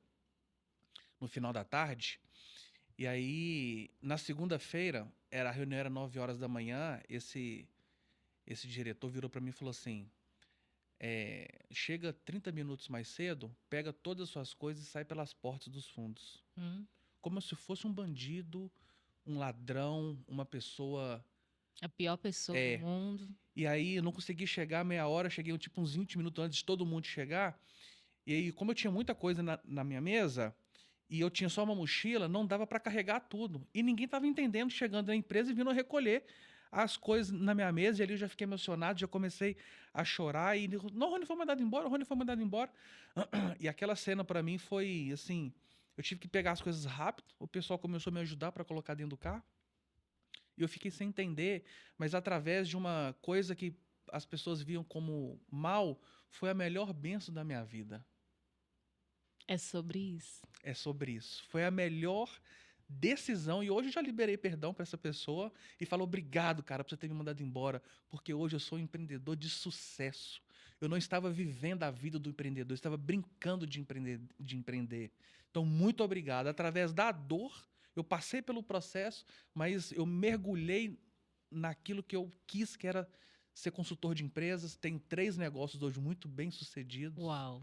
no final da tarde. E aí, na segunda-feira, a reunião era 9 horas da manhã, esse diretor virou para mim e falou assim, chega 30 minutos mais cedo, pega todas as suas coisas e sai pelas portas dos fundos. Hum. Como se fosse um bandido, um ladrão, uma pessoa... A pior pessoa do mundo. E aí eu não consegui chegar meia hora, cheguei tipo uns 20 minutos antes de todo mundo chegar. E aí, como eu tinha muita coisa na minha mesa, e eu tinha só uma mochila, não dava para carregar tudo. E ninguém tava entendendo, chegando na empresa e vindo recolher as coisas na minha mesa. E ali eu já fiquei emocionado, já comecei a chorar. E não, o Rony foi mandado embora, o Rony foi mandado embora. E aquela cena para mim foi assim, eu tive que pegar as coisas rápido, o pessoal começou a me ajudar para colocar dentro do carro. E eu fiquei sem entender, mas através de uma coisa que as pessoas viam como mal, foi a melhor bênção da minha vida. É sobre isso. É sobre isso. Foi a melhor decisão. E hoje eu já liberei perdão para essa pessoa e falo obrigado, cara, por você ter me mandado embora, porque hoje eu sou um empreendedor de sucesso. Eu não estava vivendo a vida do empreendedor, eu estava brincando de empreender. Então, muito obrigado. Através da dor, eu passei pelo processo, mas eu mergulhei naquilo que eu quis, que era ser consultor de empresas. Tenho 3 negócios hoje muito bem sucedidos. Uau.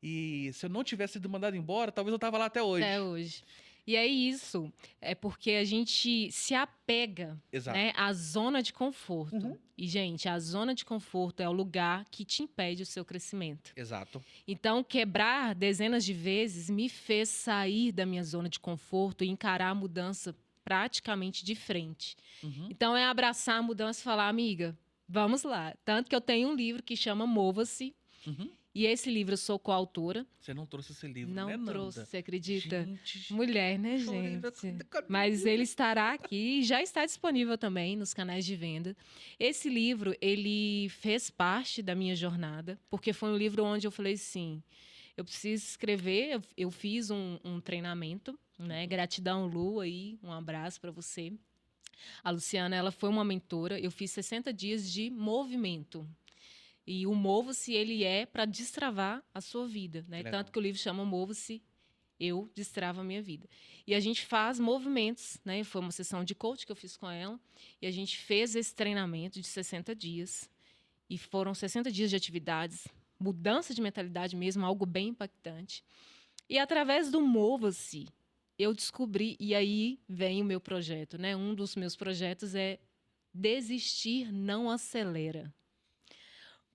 E se eu não tivesse sido mandado embora, talvez eu tava lá até hoje. Até hoje. E é isso. É porque a gente se apega, Exato. né, à zona de conforto. Uhum. E, gente, a zona de conforto é o lugar que te impede o seu crescimento. Exato. Então, quebrar dezenas de vezes me fez sair da minha zona de conforto e encarar a mudança praticamente de frente. Uhum. Então, é abraçar a mudança e falar, amiga, vamos lá. Tanto que eu tenho um livro que chama Mova-se. Uhum. E esse livro eu sou coautora. Você não trouxe esse livro, Não né, trouxe, Nanda? você acredita? Gente, Mulher, né, chorei, gente? Mas ele estará aqui e já está disponível também nos canais de venda. Esse livro, ele fez parte da minha jornada, porque foi um livro onde eu falei assim, eu preciso escrever, eu fiz um treinamento, né? Gratidão, Lu, aí, um abraço para você. A Luciana, ela foi uma mentora, eu fiz 60 dias de movimento. E o Mova-se, ele é para destravar a sua vida, né? Tanto que o livro chama Mova-se, eu destravo a minha vida. E a gente faz movimentos, né? Foi uma sessão de coach que eu fiz com ela, e a gente fez esse treinamento de 60 dias. E foram 60 dias de atividades, mudança de mentalidade mesmo, algo bem impactante. E através do Mova-se, eu descobri, e aí vem o meu projeto, né? Um dos meus projetos é Desistir Não Acelera.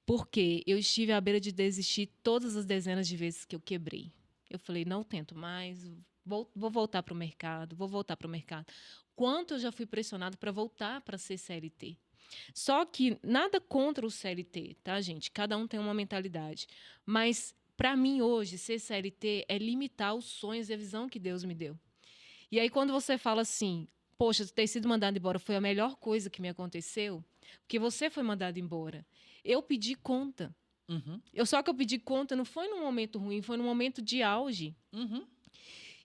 Porque eu estive à beira de desistir todas as dezenas de vezes que eu quebrei. Eu falei, não tento mais, vou voltar para o mercado, vou voltar para o mercado. Quanto eu já fui pressionado para voltar para ser CLT. Só que nada contra o CLT, tá, gente? Cada um tem uma mentalidade. Mas, para mim, hoje, ser CLT é limitar os sonhos e a visão que Deus me deu. E aí, quando você fala assim, poxa, ter sido mandado embora foi a melhor coisa que me aconteceu, porque você foi mandado embora. Eu pedi conta. Uhum. Só que eu pedi conta não foi num momento ruim, foi num momento de auge. Uhum.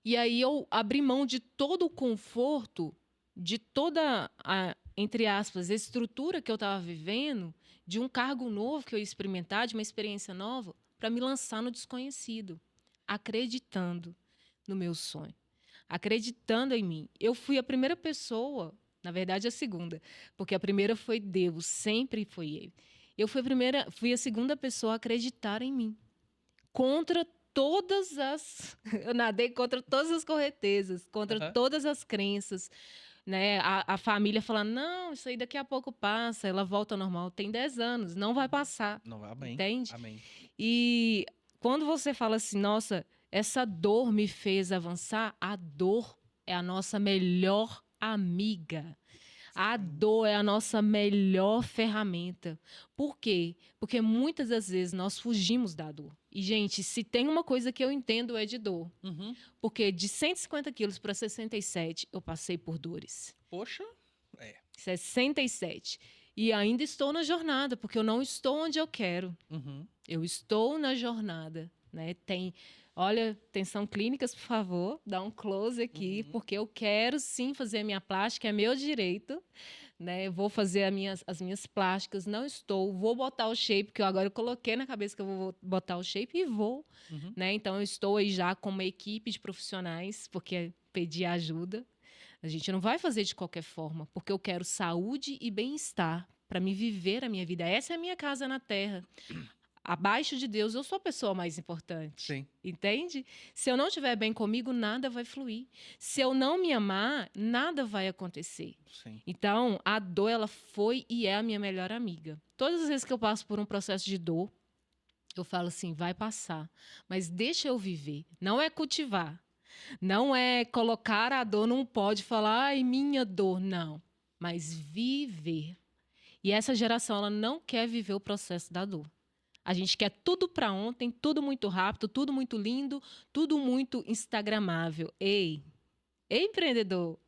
E aí eu abri mão de todo o conforto, de toda a, entre aspas, estrutura que eu estava vivendo, de um cargo novo que eu ia experimentar, de uma experiência nova, para me lançar no desconhecido, acreditando no meu sonho, acreditando em mim. Eu fui a primeira pessoa, na verdade a segunda, porque a primeira foi Deus, sempre foi Ele. Eu fui a segunda pessoa a acreditar em mim. Eu nadei contra todas as correntezas, contra todas as crenças. Né? A família falando, não, isso aí daqui a pouco passa, ela volta ao normal. Tem 10 anos, não vai passar. Não, amém. Entende? Amém. E quando você fala assim, nossa, essa dor me fez avançar, a dor é a nossa melhor amiga. A dor é a nossa melhor ferramenta. Por quê? Porque muitas das vezes nós fugimos da dor. E, gente, se tem uma coisa que eu entendo é de dor. Uhum. Porque de 150 quilos para 67, eu passei por dores. Poxa. 67. E ainda estou na jornada, porque eu não estou onde eu quero. Uhum. Eu estou na jornada. Né? Olha, atenção clínicas, por favor, dá um close aqui, porque eu quero sim fazer a minha plástica, é meu direito, né? Vou fazer as minhas plásticas, não estou. Vou botar o shape, que eu coloquei na cabeça que eu vou botar o shape e vou, Uhum. né? Então, eu estou aí já com uma equipe de profissionais, porque pedi ajuda. A gente não vai fazer de qualquer forma, porque eu quero saúde e bem-estar para me viver a minha vida. Essa é a minha casa na Terra. Abaixo de Deus, eu sou a pessoa mais importante. Sim. Entende? Se eu não estiver bem comigo, nada vai fluir. Se eu não me amar, nada vai acontecer. Sim. Então, a dor, ela foi e é a minha melhor amiga. Todas as vezes que eu passo por um processo de dor, eu falo assim, vai passar. Mas deixa eu viver. Não é cultivar. Não é colocar a dor num pote e falar, ai, minha dor. Não. Mas viver. E essa geração, ela não quer viver o processo da dor. A gente quer tudo para ontem, tudo muito rápido, tudo muito lindo, tudo muito instagramável. Ei, empreendedor,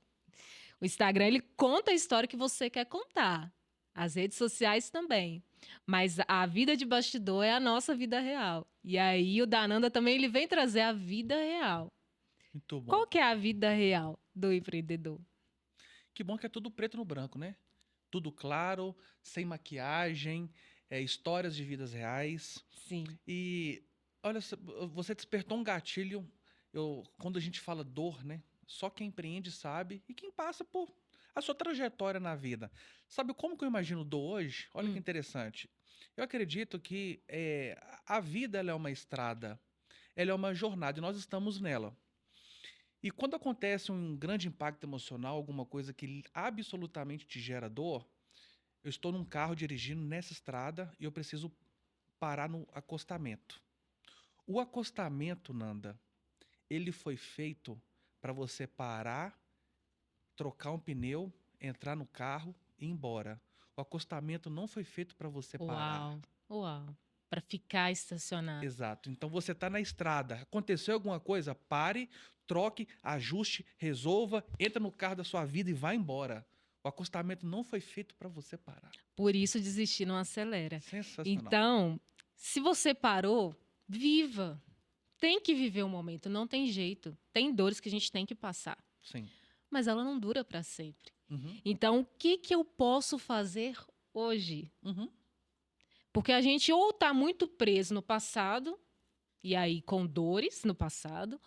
o Instagram ele conta a história que você quer contar. As redes sociais também. Mas a vida de bastidor é a nossa vida real. E aí o Dananda também ele vem trazer a vida real. Muito bom. Qual que é a vida real do empreendedor? Que bom que é tudo preto no branco, né? Tudo claro, sem maquiagem, histórias de vidas reais. Sim. E olha, você despertou um gatilho. Quando a gente fala dor, né? Só quem empreende sabe e quem passa por a sua trajetória na vida. Sabe como que eu imagino dor hoje? Olha que interessante. Eu acredito que a vida ela é uma estrada, ela é uma jornada e nós estamos nela. E quando acontece um grande impacto emocional, alguma coisa que absolutamente te gera dor, eu estou num carro dirigindo nessa estrada e eu preciso parar no acostamento. O acostamento, Nanda, ele foi feito para você parar, trocar um pneu, entrar no carro e ir embora. O acostamento não foi feito para você parar. Uau. Para ficar estacionado. Exato. Então você está na estrada. Aconteceu alguma coisa? Pare, troque, ajuste, resolva, entra no carro da sua vida e vá embora. O acostamento não foi feito para você parar. Por isso desistir não acelera. Sensacional. Então, se você parou, viva. Tem que viver o momento, não tem jeito. Tem dores que a gente tem que passar. Sim. Mas ela não dura para sempre. Uhum. Então, o que eu posso fazer hoje? Uhum. Porque a gente ou está muito preso no passado, e aí com dores no passado,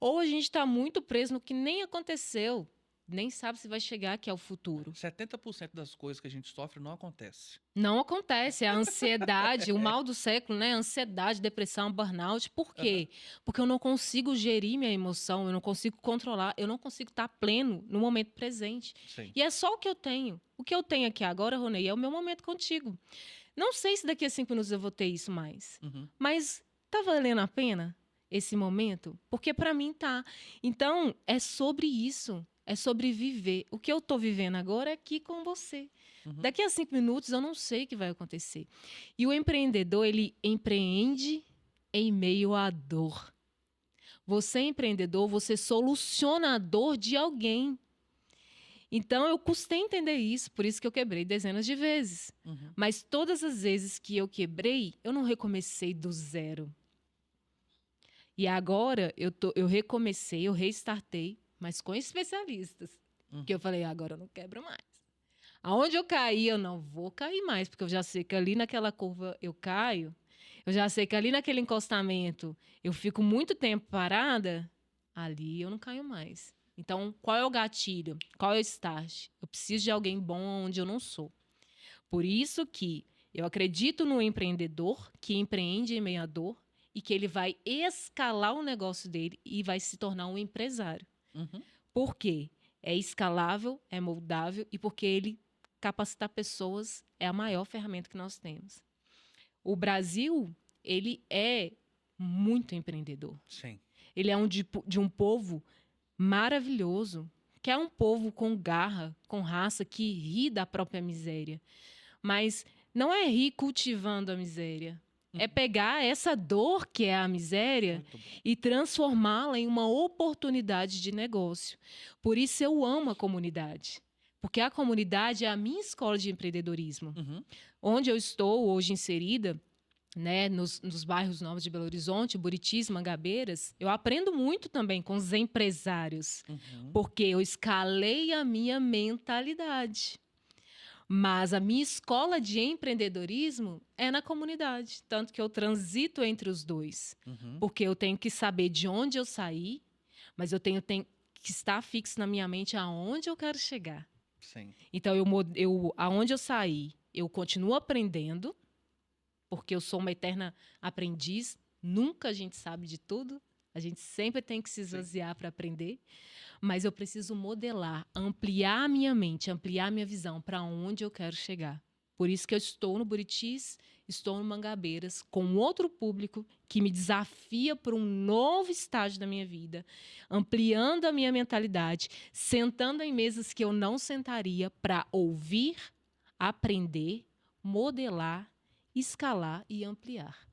ou a gente está muito preso no que nem aconteceu, nem sabe se vai chegar, que é o futuro. 70% das coisas que a gente sofre não acontece. Não acontece. A ansiedade, o mal do século, né? Ansiedade, depressão, burnout. Por quê? Porque eu não consigo gerir minha emoção, eu não consigo controlar, eu não consigo estar pleno no momento presente. Sim. E é só o que eu tenho. O que eu tenho aqui agora, Ronei, é o meu momento contigo. Não sei se daqui a 5 minutos eu vou ter isso mais. Mas tá valendo a pena esse momento? Porque para mim tá. Então, é sobre isso. É sobre viver. O que eu tô vivendo agora é aqui com você. Daqui a 5 minutos eu não sei o que vai acontecer. E o empreendedor, ele empreende em meio à dor. Você é empreendedor, você soluciona a dor de alguém. Então, eu custei entender isso, por isso que eu quebrei dezenas de vezes. Mas todas as vezes que eu quebrei, eu não recomecei do zero. E agora, eu recomecei, eu restartei, mas com especialistas. Que eu falei, agora eu não quebro mais. Aonde eu caí, eu não vou cair mais, porque eu já sei que ali naquela curva eu caio, eu já sei que ali naquele encostamento eu fico muito tempo parada, ali eu não caio mais. Então, qual é o gatilho? Qual é o start? Eu preciso de alguém bom onde eu não sou. Por isso que eu acredito no empreendedor que empreende em meio à dor e que ele vai escalar o negócio dele e vai se tornar um empresário. Por quê? É escalável, é moldável e porque ele capacitar pessoas é a maior ferramenta que nós temos. O Brasil, ele é muito empreendedor. Sim. Ele é de um povo maravilhoso, que é um povo com garra, com raça, que ri da própria miséria. Mas não é rir cultivando a miséria. É pegar essa dor que é a miséria e transformá-la em uma oportunidade de negócio. Por isso eu amo a comunidade. Porque a comunidade é a minha escola de empreendedorismo. Onde eu estou hoje inserida, né, nos bairros novos de Belo Horizonte, Buritis, Mangabeiras, eu aprendo muito também com os empresários, porque eu escalei a minha mentalidade. Mas a minha escola de empreendedorismo é na comunidade, tanto que eu transito entre os dois, Uhum. porque eu tenho que saber de onde eu saí, mas eu tenho que estar fixo na minha mente aonde eu quero chegar. Sim. Então, aonde eu saí, eu continuo aprendendo, porque eu sou uma eterna aprendiz. Nunca a gente sabe de tudo. A gente sempre tem que se esvaziar para aprender. Mas eu preciso modelar, ampliar a minha mente, ampliar a minha visão para onde eu quero chegar. Por isso que eu estou no Buritis, estou no Mangabeiras, com outro público que me desafia para um novo estágio da minha vida, ampliando a minha mentalidade, sentando em mesas que eu não sentaria para ouvir, aprender, modelar, escalar e ampliar.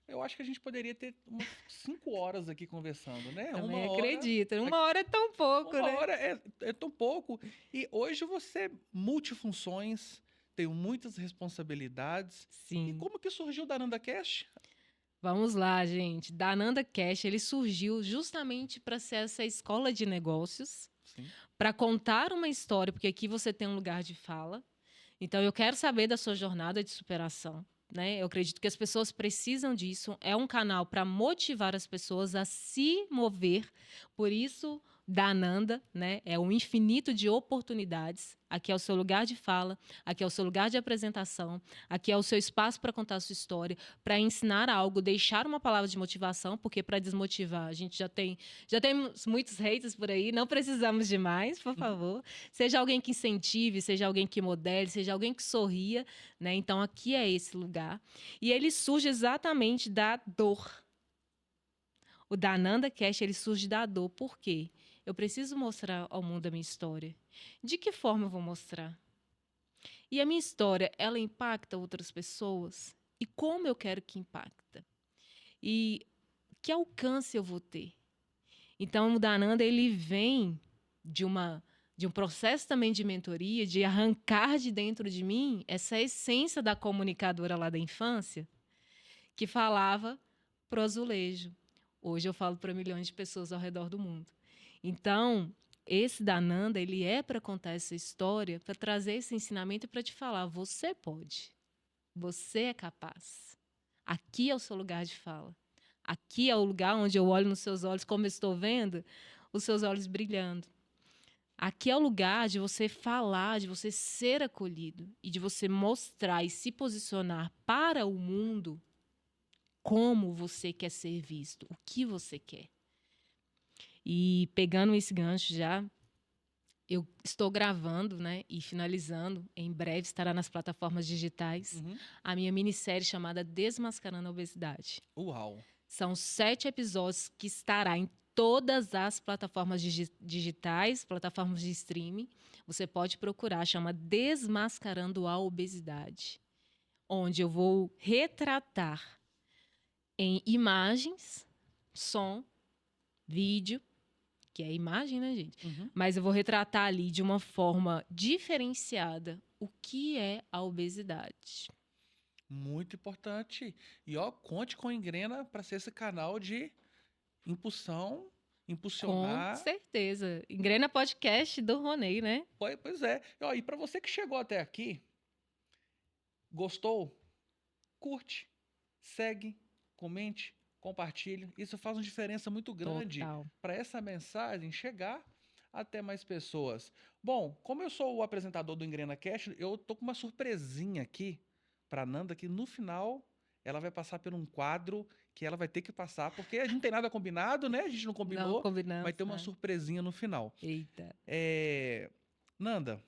Eu acho que a gente poderia ter umas 5 horas aqui conversando, né? Também Uma hora. acredito. Uma hora é tão pouco, Uma né? hora é tão pouco. E hoje você é multifunções, tem muitas responsabilidades. E Sim. como que surgiu o Dananda Cash? Vamos lá, gente. Dananda Cash, ele surgiu justamente para ser essa escola de negócios, Sim. para contar uma história, porque aqui você tem um lugar de fala. Então, eu quero saber da sua jornada de superação, né? Eu acredito que as pessoas precisam disso. É um canal para motivar as pessoas a se mover. Por isso, Dananda, né? É um infinito de oportunidades. Aqui é o seu lugar de fala, aqui é o seu lugar de apresentação, aqui é o seu espaço para contar a sua história, para ensinar algo, deixar uma palavra de motivação, porque para desmotivar a gente já tem muitos haters por aí, não precisamos de mais, por favor. Seja alguém que incentive, seja alguém que modele, seja alguém que sorria, né? Então aqui é esse lugar. E ele surge exatamente da dor. O Dananda Cash, ele surge da dor. Por quê? Eu preciso mostrar ao mundo a minha história. De que forma eu vou mostrar? E a minha história, ela impacta outras pessoas? E como eu quero que impacta? E que alcance eu vou ter? Então, o Dananda, ele vem de um processo também de mentoria, de arrancar de dentro de mim essa essência da comunicadora lá da infância, que falava pro azulejo. Hoje eu falo para milhões de pessoas ao redor do mundo. Então, esse Dananda, ele é para contar essa história, para trazer esse ensinamento e para te falar, você pode, você é capaz. Aqui é o seu lugar de fala. Aqui é o lugar onde eu olho nos seus olhos, como eu estou vendo, os seus olhos brilhando. Aqui é o lugar de você falar, de você ser acolhido e de você mostrar e se posicionar para o mundo como você quer ser visto, o que você quer. E pegando esse gancho já, eu estou gravando, né, e finalizando, em breve estará nas plataformas digitais, a minha minissérie chamada Desmascarando a Obesidade. Uau! São 7 episódios que estará em todas as plataformas digitais, plataformas de streaming. Você pode procurar, chama Desmascarando a Obesidade, onde eu vou retratar em imagens, som, vídeo, que é imagem, né, gente? Mas eu vou retratar ali de uma forma diferenciada o que é a obesidade. Muito importante. E ó, conte com a Engrena para ser esse canal de impulsionar. Com certeza. Engrena Podcast do Ronei, né? Pois é. Ó, e para você que chegou até aqui, gostou? Curte, segue, comente, compartilhe. Isso faz uma diferença muito grande para essa mensagem chegar até mais pessoas. Bom, como eu sou o apresentador do Engrena Cast, eu tô com uma surpresinha aqui para Nanda, que no final ela vai passar por um quadro que ela vai ter que passar, porque a gente não tem nada combinado, né? A gente não combinou. Não combinamos. Vai ter uma surpresinha no final. Eita. Nanda,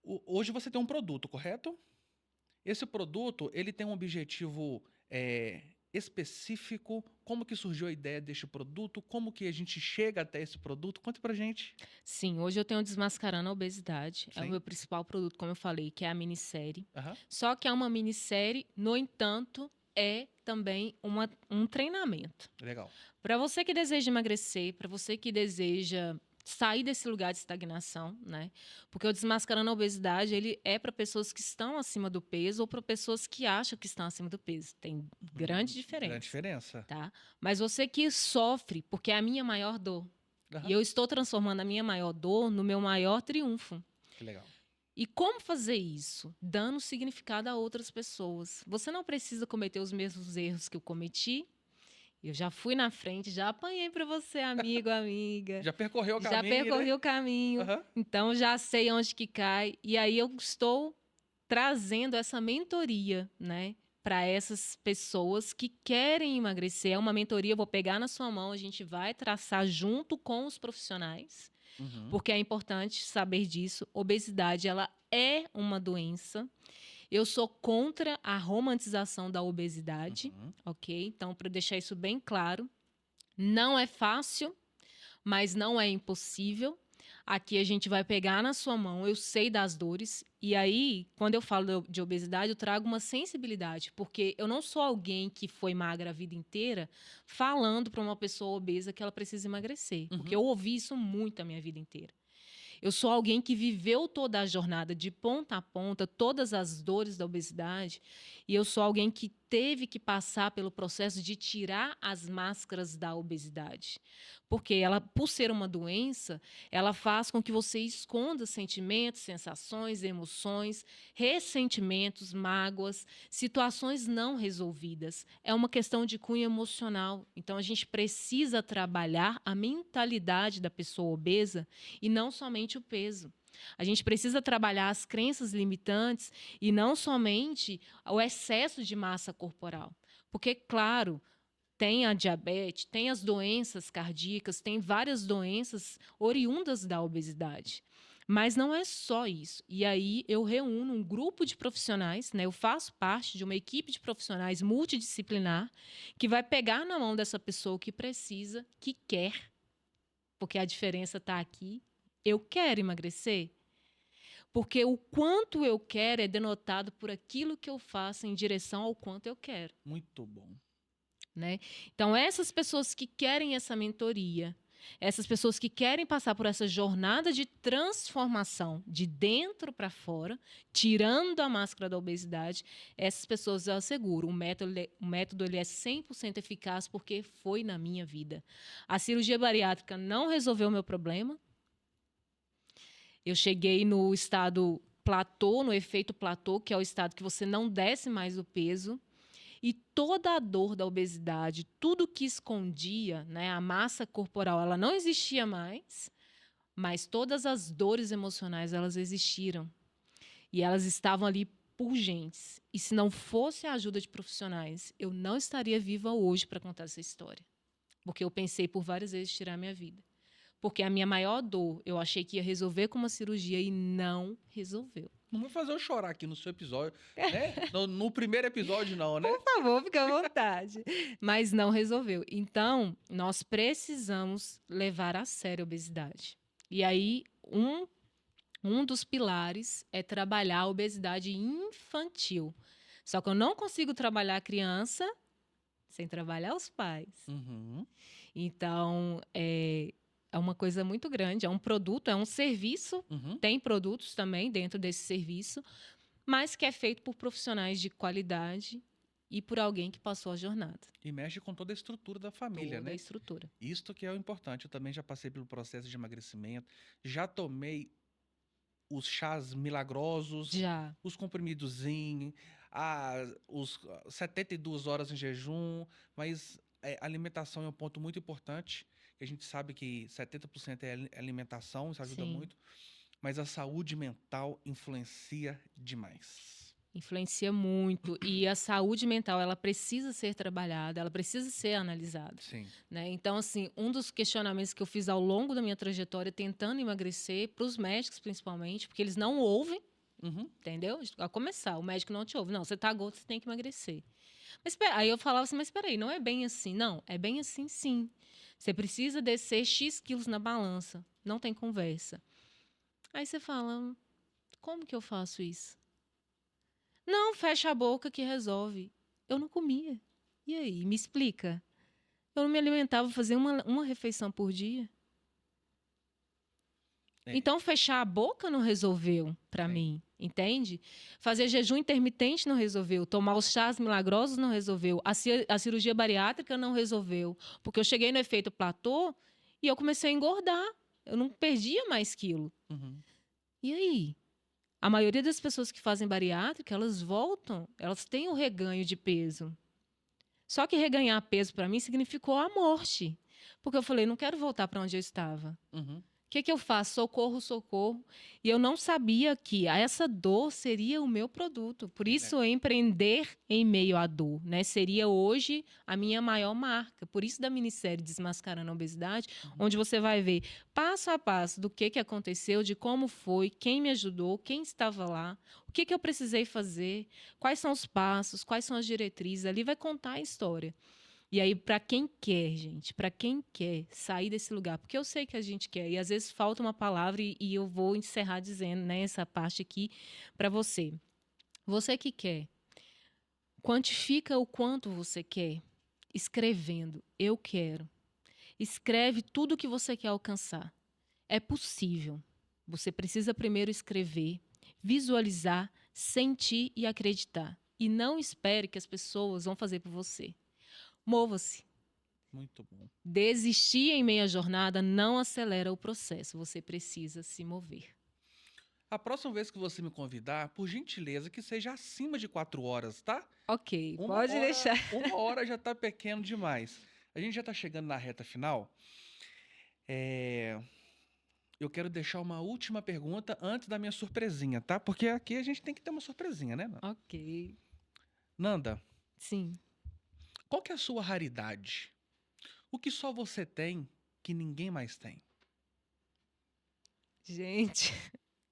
hoje você tem um produto, correto? Esse produto, ele tem um objetivo específico? Como que surgiu a ideia deste produto? Como que a gente chega até esse produto? Conta pra gente. Sim, hoje eu tenho Desmascarando a Obesidade. Sim. É o meu principal produto, como eu falei, que é a minissérie. Uhum. Só que é uma minissérie, no entanto, é também um treinamento. Legal. Para você que deseja emagrecer, para você que deseja sair desse lugar de estagnação, né? Porque o Desmascarando a Obesidade, ele é para pessoas que estão acima do peso ou para pessoas que acham que estão acima do peso. Tem grande diferença. Grande diferença. Tá? Mas você que sofre, porque é a minha maior dor. Aham. E eu estou transformando a minha maior dor no meu maior triunfo. Que legal. E como fazer isso? Dando significado a outras pessoas. Você não precisa cometer os mesmos erros que eu cometi. Eu já fui na frente, já apanhei para você, amigo, amiga. Já percorreu o Já caminho, percorri né? o caminho. Aham. Então já sei onde que cai. E aí eu estou trazendo essa mentoria, né, para essas pessoas que querem emagrecer. É uma mentoria, eu vou pegar na sua mão, a gente vai traçar junto com os profissionais, Uhum. porque é importante saber disso. Obesidade, ela é uma doença. Eu sou contra a romantização da obesidade, Uhum. ok? Então, para deixar isso bem claro, não é fácil, mas não é impossível. Aqui a gente vai pegar na sua mão, eu sei das dores, e aí, quando eu falo de obesidade, eu trago uma sensibilidade, porque eu não sou alguém que foi magra a vida inteira falando para uma pessoa obesa que ela precisa emagrecer, porque eu ouvi isso muito a minha vida inteira. Eu sou alguém que viveu toda a jornada de ponta a ponta, todas as dores da obesidade, e eu sou alguém que teve que passar pelo processo de tirar as máscaras da obesidade. Porque ela, por ser uma doença, ela faz com que você esconda sentimentos, sensações, emoções, ressentimentos, mágoas, situações não resolvidas. É uma questão de cunho emocional. Então a gente precisa trabalhar a mentalidade da pessoa obesa e não somente o peso. A gente precisa trabalhar as crenças limitantes e não somente o excesso de massa corporal. Porque, claro, tem a diabetes, tem as doenças cardíacas, tem várias doenças oriundas da obesidade. Mas não é só isso. E aí eu reúno um grupo de profissionais, né? Eu faço parte de uma equipe de profissionais multidisciplinar que vai pegar na mão dessa pessoa que precisa, que quer, porque a diferença está aqui. Eu quero emagrecer? Porque o quanto eu quero é denotado por aquilo que eu faço em direção ao quanto eu quero. Muito bom. Né? Então, essas pessoas que querem essa mentoria, essas pessoas que querem passar por essa jornada de transformação de dentro para fora, tirando a máscara da obesidade, essas pessoas eu asseguro, o método ele é 100% eficaz porque foi na minha vida. A cirurgia bariátrica não resolveu o meu problema. Eu cheguei no estado platô, no efeito platô, que é o estado que você não desce mais o peso. E toda a dor da obesidade, tudo que escondia, né, a massa corporal, ela não existia mais, mas todas as dores emocionais, elas existiram. E elas estavam ali urgentes. E se não fosse a ajuda de profissionais, eu não estaria viva hoje para contar essa história. Porque eu pensei por várias vezes em tirar a minha vida. Porque a minha maior dor, eu achei que ia resolver com uma cirurgia e não resolveu. Não vai fazer eu chorar aqui no seu episódio, né? No primeiro episódio, não, né? Por favor, fica à vontade. Mas não resolveu. Então, nós precisamos levar a sério a obesidade. E aí, um dos pilares é trabalhar a obesidade infantil. Só que eu não consigo trabalhar a criança sem trabalhar os pais. Uhum. Então, é uma coisa muito grande. É um produto, é um serviço. Uhum. Tem produtos também dentro desse serviço, mas que é feito por profissionais de qualidade e por alguém que passou a jornada. E mexe com toda a estrutura da família, Toda né? a estrutura. Isto que é o importante. Eu também já passei pelo processo de emagrecimento, já tomei os chás milagrosos, Já. os comprimidozinhos, os 72 horas em jejum, mas a alimentação é um ponto muito importante, que a gente sabe que 70% é alimentação, isso ajuda Sim. muito, mas a saúde mental influencia demais. Influencia muito. E a saúde mental, ela precisa ser trabalhada, ela precisa ser analisada. Sim. Né? Então, assim, um dos questionamentos que eu fiz ao longo da minha trajetória, tentando emagrecer, para os médicos principalmente, porque eles não ouvem, Uhum. entendeu? A começar, o médico não te ouve. Não, você tá gordo, você tem que emagrecer. Mas aí eu falava assim, mas espera aí, não é bem assim. Não, é bem assim, sim. Você precisa descer X quilos na balança. Não tem conversa. Aí você fala, como que eu faço isso? Não, fecha a boca que resolve. Eu não comia. E aí, me explica. Eu não me alimentava, fazia uma refeição por dia. É. Então, fechar a boca não resolveu para Sim. mim, entende? Fazer jejum intermitente não resolveu. Tomar os chás milagrosos não resolveu. A cirurgia bariátrica não resolveu. Porque eu cheguei no efeito platô E eu comecei a engordar. Eu não perdia mais quilo. Uhum. E aí? A maioria das pessoas que fazem bariátrica, elas voltam, elas têm o reganho de peso. Só que reganhar peso para mim significou a morte. Porque eu falei, não quero voltar para onde eu estava. Uhum. O que eu faço? Socorro, socorro. E eu não sabia que essa dor seria o meu produto. Por isso, eu empreender em meio à dor, né? Seria hoje a minha maior marca. Por isso, da minissérie Desmascarando a Obesidade, onde você vai ver passo a passo do que aconteceu, de como foi, quem me ajudou, quem estava lá, o que eu precisei fazer, quais são os passos, quais são as diretrizes. Ali vai contar a história. E aí, para quem quer, gente, para quem quer sair desse lugar, porque eu sei que a gente quer, e às vezes falta uma palavra, e eu vou encerrar dizendo, né, essa parte aqui para você. Você que quer, quantifica o quanto você quer, escrevendo, eu quero. Escreve tudo o que você quer alcançar. É possível. Você precisa primeiro escrever, visualizar, sentir e acreditar. E não espere que as pessoas vão fazer por você. Mova-se. Muito bom. Desistir em meia jornada não acelera o processo. Você precisa se mover. A próxima vez que você me convidar, por gentileza, que seja acima de 4 horas, tá? Ok, Uma pode hora, deixar. uma hora já tá pequeno demais. A gente já tá chegando na reta final. Eu quero deixar uma última pergunta antes da minha surpresinha, tá? Porque aqui a gente tem que ter uma surpresinha, né, Nanda? Ok. Nanda, Sim. qual que é a sua raridade? O que só você tem que ninguém mais tem? Gente,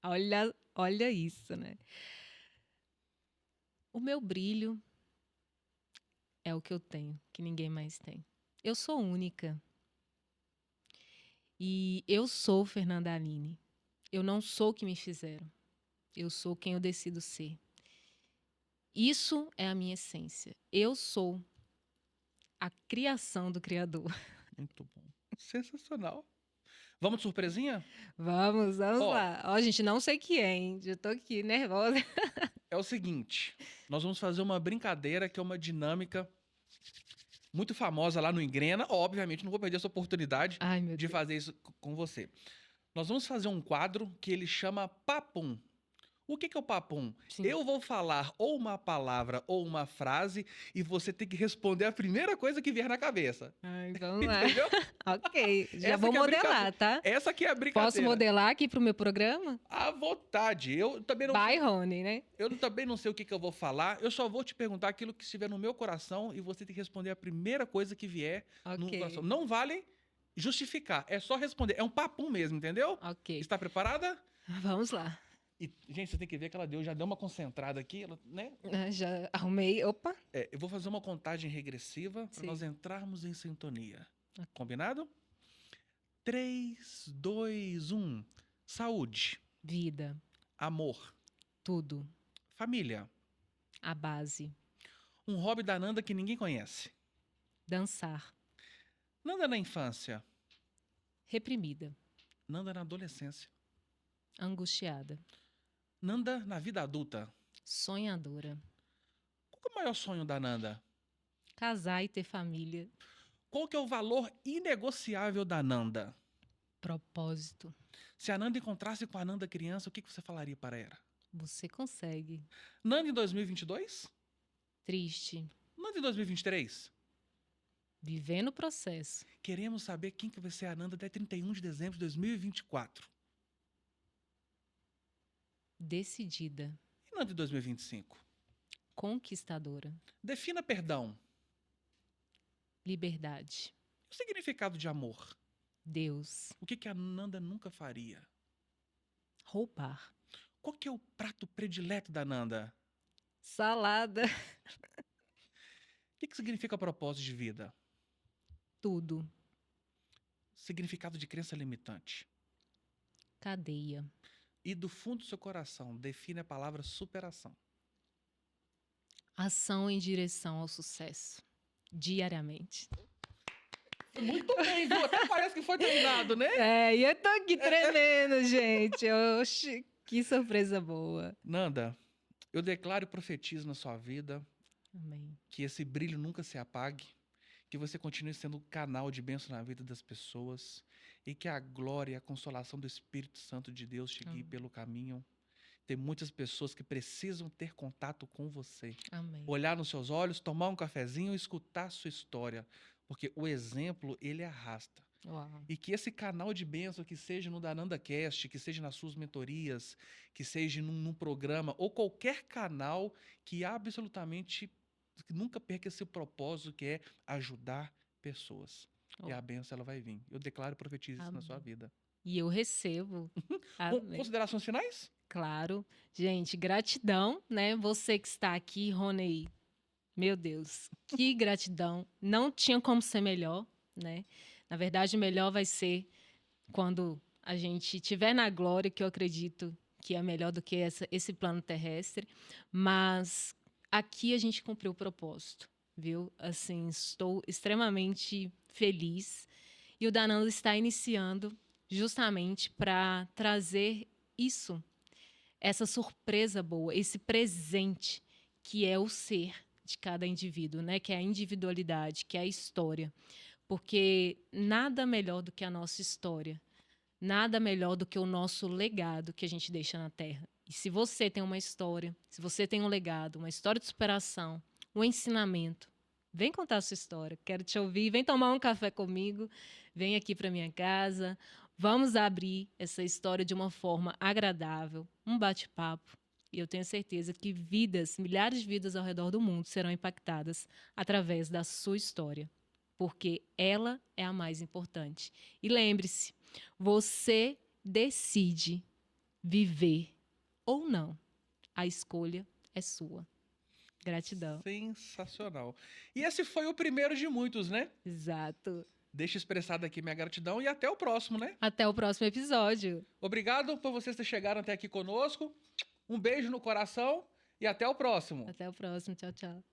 olha isso, né? O meu brilho é o que eu tenho, que ninguém mais tem. Eu sou única. E eu sou Fernanda Aline. Eu não sou o que me fizeram. Eu sou quem eu decido ser. Isso é a minha essência. Eu sou a criação do Criador. Muito bom. Sensacional. Vamos de surpresinha? Vamos Ó, lá. Ó, gente, não sei o que é, hein? Já tô aqui nervosa. é o seguinte, nós vamos fazer uma brincadeira que é uma dinâmica muito famosa lá no Engrena. Obviamente, não vou perder essa oportunidade Ai, meu de Deus. fazer isso com você. Nós vamos fazer um quadro que ele chama Papum. O que é o papum? Sim. Eu vou falar ou uma palavra ou uma frase e você tem que responder a primeira coisa que vier na cabeça. Ai, vamos lá. Entendeu? Ok. Já Essa vou que é a modelar, tá? Essa que é a Posso brincadeira. modelar aqui pro meu programa? À vontade. Eu também não By Rony, né? Eu também não sei o que eu vou falar, eu só vou te perguntar aquilo que estiver no meu coração e você tem que responder a primeira coisa que vier no Ok. coração. Não vale justificar, é só responder. É um papum mesmo, entendeu? Ok. Está preparada? Vamos lá. E, gente, você tem que ver que ela já deu uma concentrada aqui, né? Já arrumei. Opa. Eu vou fazer uma contagem regressiva para Sim. nós entrarmos em sintonia. Ok. Combinado? 3, 2, 1. Saúde, Vida. amor, Tudo. família. A base. Um hobby da Nanda que ninguém conhece. Dançar. Nanda na infância. Reprimida. Nanda na adolescência. Angustiada. Nanda na vida adulta. Sonhadora. Qual que é o maior sonho da Nanda? Casar e ter família. Qual que é o valor inegociável da Nanda? Propósito. Se a Nanda encontrasse com a Nanda criança, o que você falaria para ela? Você consegue. Nanda em 2022? Triste. Nanda em 2023? Vivendo o processo. Queremos saber quem que vai ser a Nanda até 31 de dezembro de 2024. Decidida. E Nanda em 2025? Conquistadora. Defina perdão. Liberdade. O significado de amor. Deus. O que a Nanda nunca faria? Roubar. Qual que é o prato predileto da Nanda? Salada. O que significa propósito de vida? Tudo. Significado de crença limitante. Cadeia. E do fundo do seu coração, define a palavra superação. Ação em direção ao sucesso. Diariamente. Muito bem, viu? Até parece que foi treinado, né? E eu tô aqui tremendo, gente. Oxi, que surpresa boa. Nanda, eu declaro e profetizo na sua vida Amém. que esse brilho nunca se apague, que você continue sendo um canal de bênção na vida das pessoas, e que a glória e a consolação do Espírito Santo de Deus te guie Amém. pelo caminho. Tem muitas pessoas que precisam ter contato com você. Amém. Olhar nos seus olhos, tomar um cafezinho e escutar a sua história. Porque o exemplo, ele arrasta. Uau. E que esse canal de bênção, que seja no Dananda Cast, que seja nas suas mentorias, que seja num programa, ou qualquer canal que absolutamente nunca perca esse propósito, que é ajudar pessoas. E Oh, a bênção, ela vai vir. Eu declaro e profetizo isso na sua amém. vida. E eu recebo. Amém. Considerações finais? Claro. Gente, gratidão, né? Você que está aqui, Ronei. Meu Deus, que gratidão. Não tinha como ser melhor, né? Na verdade, melhor vai ser quando a gente estiver na glória, que eu acredito que é melhor do que esse plano terrestre. Mas aqui a gente cumpriu o propósito, viu? Assim, estou extremamente feliz. E o Danando está iniciando justamente para trazer isso, essa surpresa boa, esse presente que é o ser de cada indivíduo, né? Que é a individualidade, que é a história. Porque nada melhor do que a nossa história, nada melhor do que o nosso legado que a gente deixa na Terra. E se você tem uma história, se você tem um legado, uma história de superação, um ensinamento, vem contar a sua história. Quero te ouvir. Vem tomar um café comigo. Vem aqui para minha casa. Vamos abrir essa história de uma forma agradável, um bate-papo. E eu tenho certeza que vidas, milhares de vidas ao redor do mundo serão impactadas através da sua história, porque ela é a mais importante. E lembre-se, você decide viver ou não. A escolha é sua. Gratidão. Sensacional. E esse foi o primeiro de muitos, né? Exato. Deixa expressada aqui minha gratidão e até o próximo, né? Até o próximo episódio. Obrigado por vocês ter chegado até aqui conosco. Um beijo no coração e até o próximo. Até o próximo. Tchau, tchau.